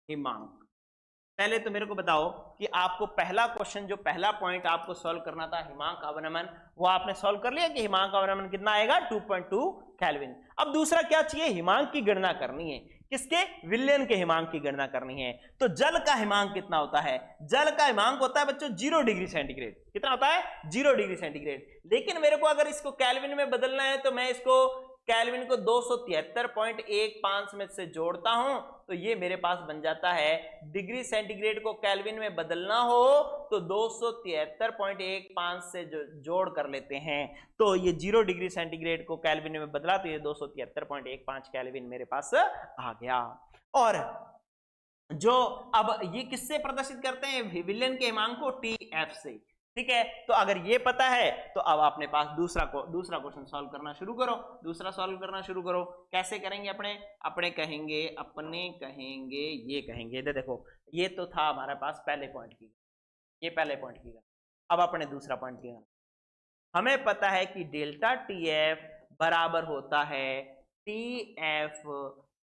हिमांक। पहले तो मेरे को बताओ कि आपको पहला क्वेश्चन, जो पहला पॉइंट आपको सॉल्व करना था हिमांक अवनमन, वो आपने सॉल्व कर लिया कि हिमांक अवनमन कितना आएगा 2.2 केल्विन। अब दूसरा क्या चाहिए, हिमांक की गणना करनी है, किसके, विलयन के हिमांक की गणना करनी है। तो जल का हिमांक कितना होता है, जल का हिमांक होता है बच्चों 0 डिग्री सेंटीग्रेड। कितना होता है 0 डिग्री सेंटीग्रेड। लेकिन मेरे को अगर इसको केल्विन में बदलना है तो मैं इसको केल्विन को 273.15 में से जोड़ता हूं तो ये मेरे पास बन जाता है, डिग्री सेंटीग्रेड को केल्विन में बदलना हो तो 273.15 से जोड़ कर लेते हैं, तो ये 0 डिग्री सेंटीग्रेड को केल्विन में बदला तो ये 273.15 केल्विन मेरे पास आ गया। और जो अब ये किससे प्रदर्शित करते हैं, विलयन के हिमांक को TF से, ठीक है। तो अगर ये पता है तो अब अपने पास दूसरा क्वेश्चन सॉल्व करना शुरू करो। दूसरा सॉल्व करना शुरू करो, कैसे करेंगे, अपने कहेंगे ये कहेंगे, देखो ये तो था हमारे पास पहले पॉइंट की, ये पहले पॉइंट की। अब अपने दूसरा पॉइंट की, हमें पता है कि डेल्टा TF बराबर होता है TF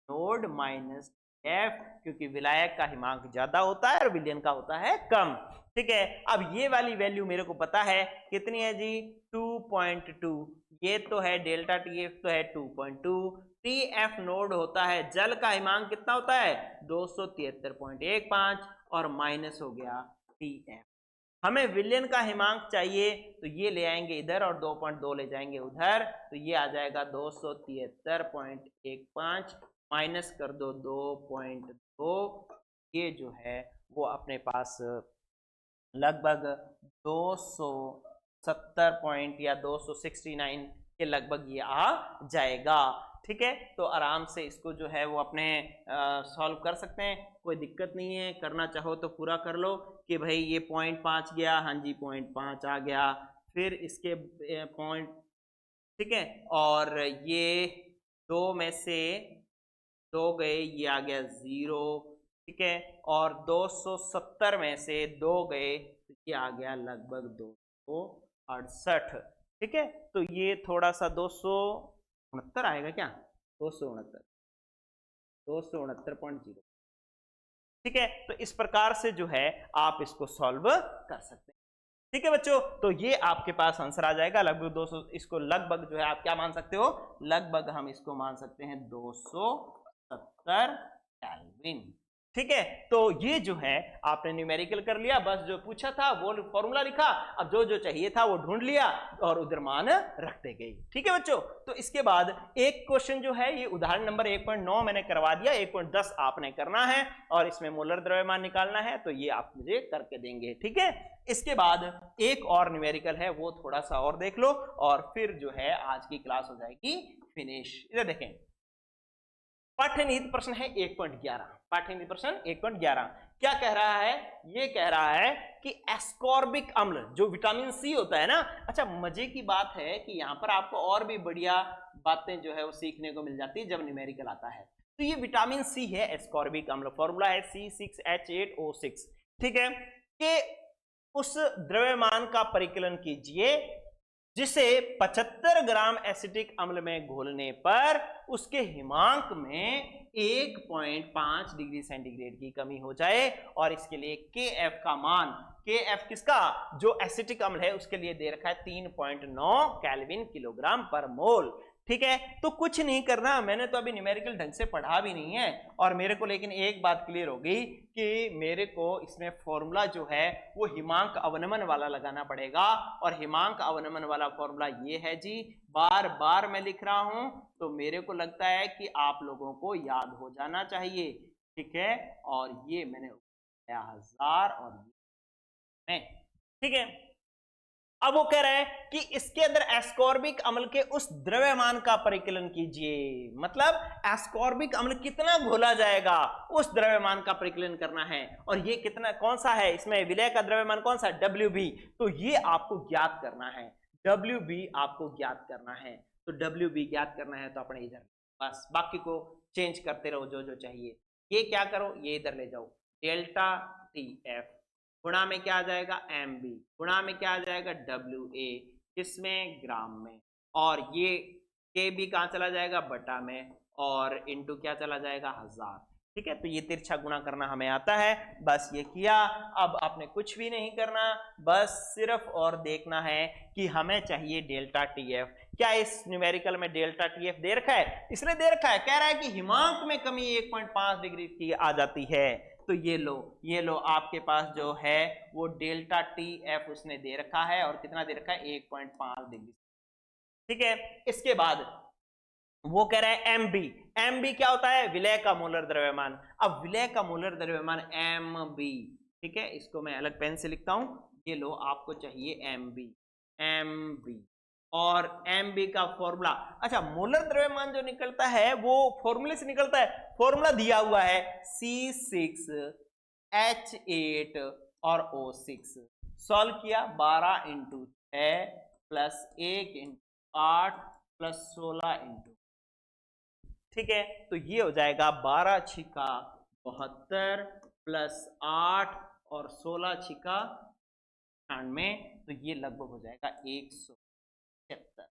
नोड माइनस F, क्योंकि विलायक का हिमांक ज्यादा होता है और विलयन का होता है कम, ठीक है। अब ये वाली वैल्यू मेरे को पता है कितनी है जी, 2.2, ये तो है डेल्टा TF तो है 2.2, TF नोड होता है, जल का हिमांक कितना होता है 273.15 और माइनस हो गया TF। हमें विलयन का हिमांक चाहिए तो ये ले आएंगे इधर और 2.2 ले जाएंगे उधर, तो ये आ जाएगा 273.15 माइनस कर दो 2.2, ये जो है वो अपने पास लगभग 270 पॉइंट या 269 के लगभग ये आ जाएगा, ठीक है। तो आराम से इसको जो है वो अपने सॉल्व कर सकते हैं, कोई दिक्कत नहीं है, करना चाहो तो पूरा कर लो कि भाई ये 0.5 गया, हाँ जी 0.5 आ गया, फिर इसके पॉइंट, ठीक है, और ये 2 में से 2 गए, ये आ गया 0, ठीक है, और 270 में से 2 गए तो ये आ गया लगभग 268, ठीक है। तो ये थोड़ा सा 269 आएगा क्या, 269.0, ठीक है। तो इस प्रकार से जो है आप इसको सॉल्व कर सकते हैं, ठीक है बच्चों। तो ये आपके पास आंसर आ जाएगा लगभग 200, इसको लगभग जो है आप क्या मान सकते हो, लगभग हम इसको मान सकते हैं 270 केल्विन, ठीक है। तो ये जो है आपने न्यूमेरिकल कर लिया, बस जो पूछा था वो फॉर्मूला लिखा, अब जो जो चाहिए था वो ढूंढ लिया और उधर मान रखते गए, ठीक है बच्चों। तो इसके बाद एक क्वेश्चन जो है ये उदाहरण नंबर 1.9 मैंने करवा दिया, 1.10 आपने करना है और इसमें मोलर द्रव्यमान निकालना है, तो ये आप मुझे करके देंगे, ठीक है। इसके बाद एक और न्यूमेरिकल है, वो थोड़ा सा और देख लो और फिर जो है आज की क्लास हो जाएगी फिनिश। इधर देखें, पाठ्यनिहित प्रश्न है 1.11, पाठ्यनिहित प्रश्न 1.11 क्या कह रहा है, ये कह रहा है कि एस्कॉर्बिक अम्ल जो विटामिन सी होता है ना, अच्छा मजे की बात है कि यहाँ पर आपको और भी बढ़िया बातें जो है वो सीखने को मिल जाती है जब न्यूमेरिकल आता है। तो ये विटामिन सी है एस्कॉर्बिक अम्ल, फॉर्मूला है C6H8O6, ठीक है। कि उस द्रव्यमान का परिकलन कीजिए जिसे 75 ग्राम एसिटिक अम्ल में घोलने पर उसके हिमांक में 1.5 डिग्री सेंटीग्रेड की कमी हो जाए, और इसके लिए KF का मान, KF किसका, जो एसिटिक अम्ल है उसके लिए दे रखा है 3.9 केल्विन किलोग्राम पर मोल, ठीक है। तो कुछ नहीं करना, मैंने तो अभी न्यूमेरिकल ढंग से पढ़ा भी नहीं है, और मेरे को लेकिन एक बात क्लियर हो गई कि मेरे को इसमें फॉर्मूला जो है वो हिमांक अवनमन वाला लगाना पड़ेगा, और हिमांक अवनमन वाला फॉर्मूला ये है जी, बार बार मैं लिख रहा हूं तो मेरे को लगता है कि आप लोगों को याद हो जाना चाहिए, ठीक है। और ये मैंने 1000 और ये, ठीक है। अब वो कह रहा है कि इसके अंदर एस्कॉर्बिक अम्ल के उस द्रव्यमान का परिकलन कीजिए, मतलब एस्कॉर्बिक अम्ल कितना घोला जाएगा उस द्रव्यमान का परिकलन करना है, और ये कितना, कौन सा है इसमें विलय का द्रव्यमान कौन सा है, WB, तो ये आपको ज्ञात करना है, WB आपको ज्ञात करना है, तो WB ज्ञात करना है तो अपने इधर बस बाकी को चेंज करते रहो जो जो चाहिए, ये क्या करो ये इधर ले जाओ, डेल्टा TF गुणा में क्या आ जाएगा MB, गुणा में क्या आ जाएगा WA, किसमें ग्राम में, और ये KB कहाँ चला जाएगा बटा में, और इनटू क्या चला जाएगा 1000, ठीक है। तो ये तिरछा गुणा करना हमें आता है, बस ये किया। अब आपने कुछ भी नहीं करना, बस सिर्फ और देखना है कि हमें चाहिए डेल्टा TF। क्या इस न्यूमेरिकल में डेल्टा TF दे रखा है, इसने दे रखा है, कह रहा है कि हिमांक में कमी 1.5 डिग्री की आ जाती है, तो ये लो आपके पास जो है वो डेल्टा TF उसने दे रखा है, और कितना दे रखा है 1.5 डिग्री, ठीक है। इसके बाद वो कह रहा है एमबी। एमबी क्या होता है? विलय का मोलर द्रव्यमान। अब विलय का मोलर द्रव्यमान एमबी, ठीक है, इसको मैं अलग पेन से लिखता हूं, ये लो, आपको चाहिए एमबी, एमबी। और एमबी का फॉर्मूला, अच्छा मोलर द्रव्यमान जो निकलता है वो फॉर्मूले से निकलता है, फॉर्मूला दिया हुआ है C6H8 और O6। सॉल्व किया, 12 into 6 plus 1 into 8 plus 16 into, ठीक है, तो ये हो जाएगा 12 छिका 72 प्लस 8 और 16 छिका 98, तो ये लगभग हो जाएगा 176।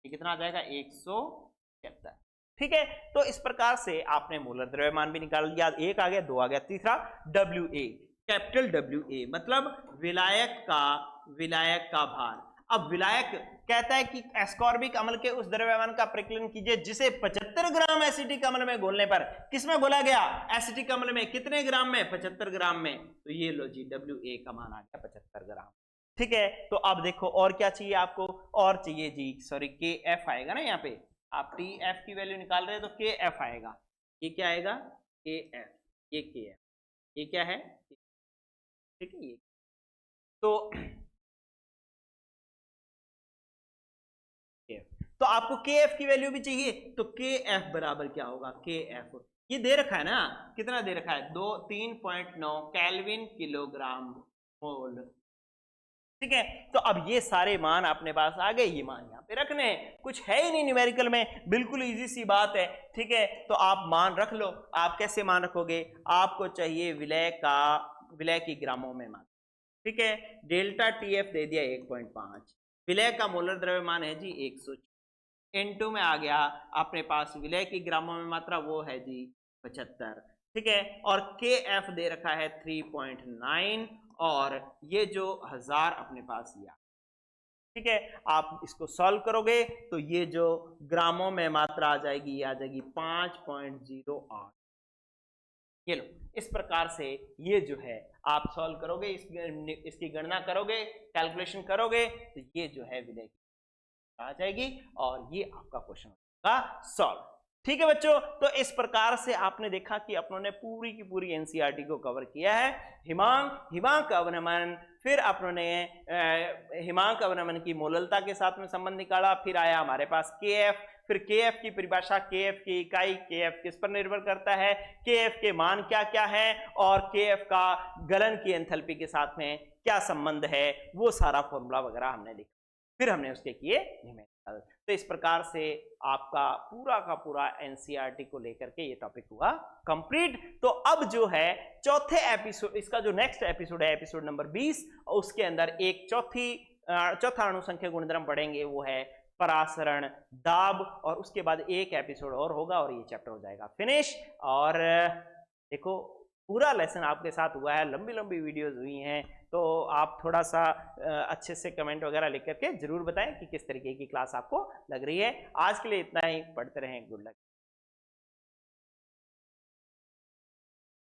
ये कितना आ जाएगा? 176, ठीक है। तो इस प्रकार से आपने मोलर द्रव्यमान भी निकाल लिया, एक आ गया, दो आ गया, तीसरा WA, कैपिटल WA मतलब विलायक का भार। अब विलायक कहता है कि एस्कॉर्बिक अम्ल के उस द्रव्यमान का प्रकीर्णन कीजिए जिसे 75 ग्राम एसिटिक अम्ल में घोलने पर, किसमें घोला गया? एसिटिक अम्ल में। कितने ग्राम में? 75 ग्राम में। तो ये लो जी, WA का मान आ गया 75 ग्राम, ठीक है। तो अब देखो और क्या चाहिए आपको? और चाहिए जी, सॉरी, KF आएगा ना, यहाँ पे आप TF की वैल्यू निकाल रहे हैं तो KF आएगा। ये क्या आएगा? KF, ये KF, ये क्या है? ठीक है, ये तो तो आपको KF की वैल्यू भी चाहिए, तो KF बराबर क्या होगा? KF ये दे रखा है ना, कितना दे रखा है? 3.9 केल्विन किलोग्राम मोल, ठीक है। तो अब ये सारे मान अपने पास आ गए, ये मान यहाँ पे रखने हैं, कुछ है ही नहीं न्यूमेरिकल में, बिल्कुल इजी सी बात है, ठीक है। तो आप मान रख लो। आप कैसे मान रखोगे? आपको चाहिए विलय की ग्रामों में मान, ठीक है। डेल्टा TF दे दिया 1.5, विलय का मोलर द्रव्यमान है जी 100, N2 में आ गया अपने पास विलय की ग्रामों में मात्रा, वो है जी 75, ठीक है। और KF दे रखा है 3.9 और ये जो 1000 अपने पास दिया, ठीक है। आप इसको सॉल्व करोगे तो ये जो ग्रामों में मात्रा आ जाएगी, ये आ जाएगी 5.08। ये लो, इस प्रकार से ये जो है आप सॉल्व करोगे, इसकी गणना करोगे, कैलकुलेशन करोगे, तो ये जो है विलय की आ जाएगी और ये आपका क्वेश्चन होगा सॉल्व, ठीक है बच्चों। तो इस प्रकार से आपने देखा कि अपनों ने पूरी की पूरी एनसीईआरटी को कवर किया है। हिमांक अवनमन, फिर अपनों ने हिमांक अवनमन की मोललता के साथ में संबंध निकाला, फिर आया हमारे पास KF, फिर KF की परिभाषा, KF की इकाई, KF किस पर निर्भर करता है, KF के मान क्या क्या है और KF का गलन की एंथैल्पी के साथ में क्या संबंध है, वो सारा फॉर्मूला वगैरह हमने लिखा, फिर हमने उसके किए न्यूमेरिकल। तो इस प्रकार से आपका पूरा का पूरा एनसीईआरटी को लेकर के ये टॉपिक हुआ कंप्लीट। तो अब जो है चौथे एपिसोड, इसका जो नेक्स्ट एपिसोड है एपिसोड नंबर 20, उसके अंदर एक चौथा अणुसंख्या गुणधर्म पढ़ेंगे, वो है परासरण दाब, और उसके बाद एक एपिसोड और होगा और ये चैप्टर हो जाएगा फिनिश। और देखो पूरा लेसन आपके साथ हुआ है, लंबी लंबी वीडियोस हुई हैं, तो आप थोड़ा सा अच्छे से कमेंट वगैरह लिख करके जरूर बताएं कि किस तरीके की क्लास आपको लग रही है। आज के लिए इतना ही, पढ़ते रहें, गुड लक।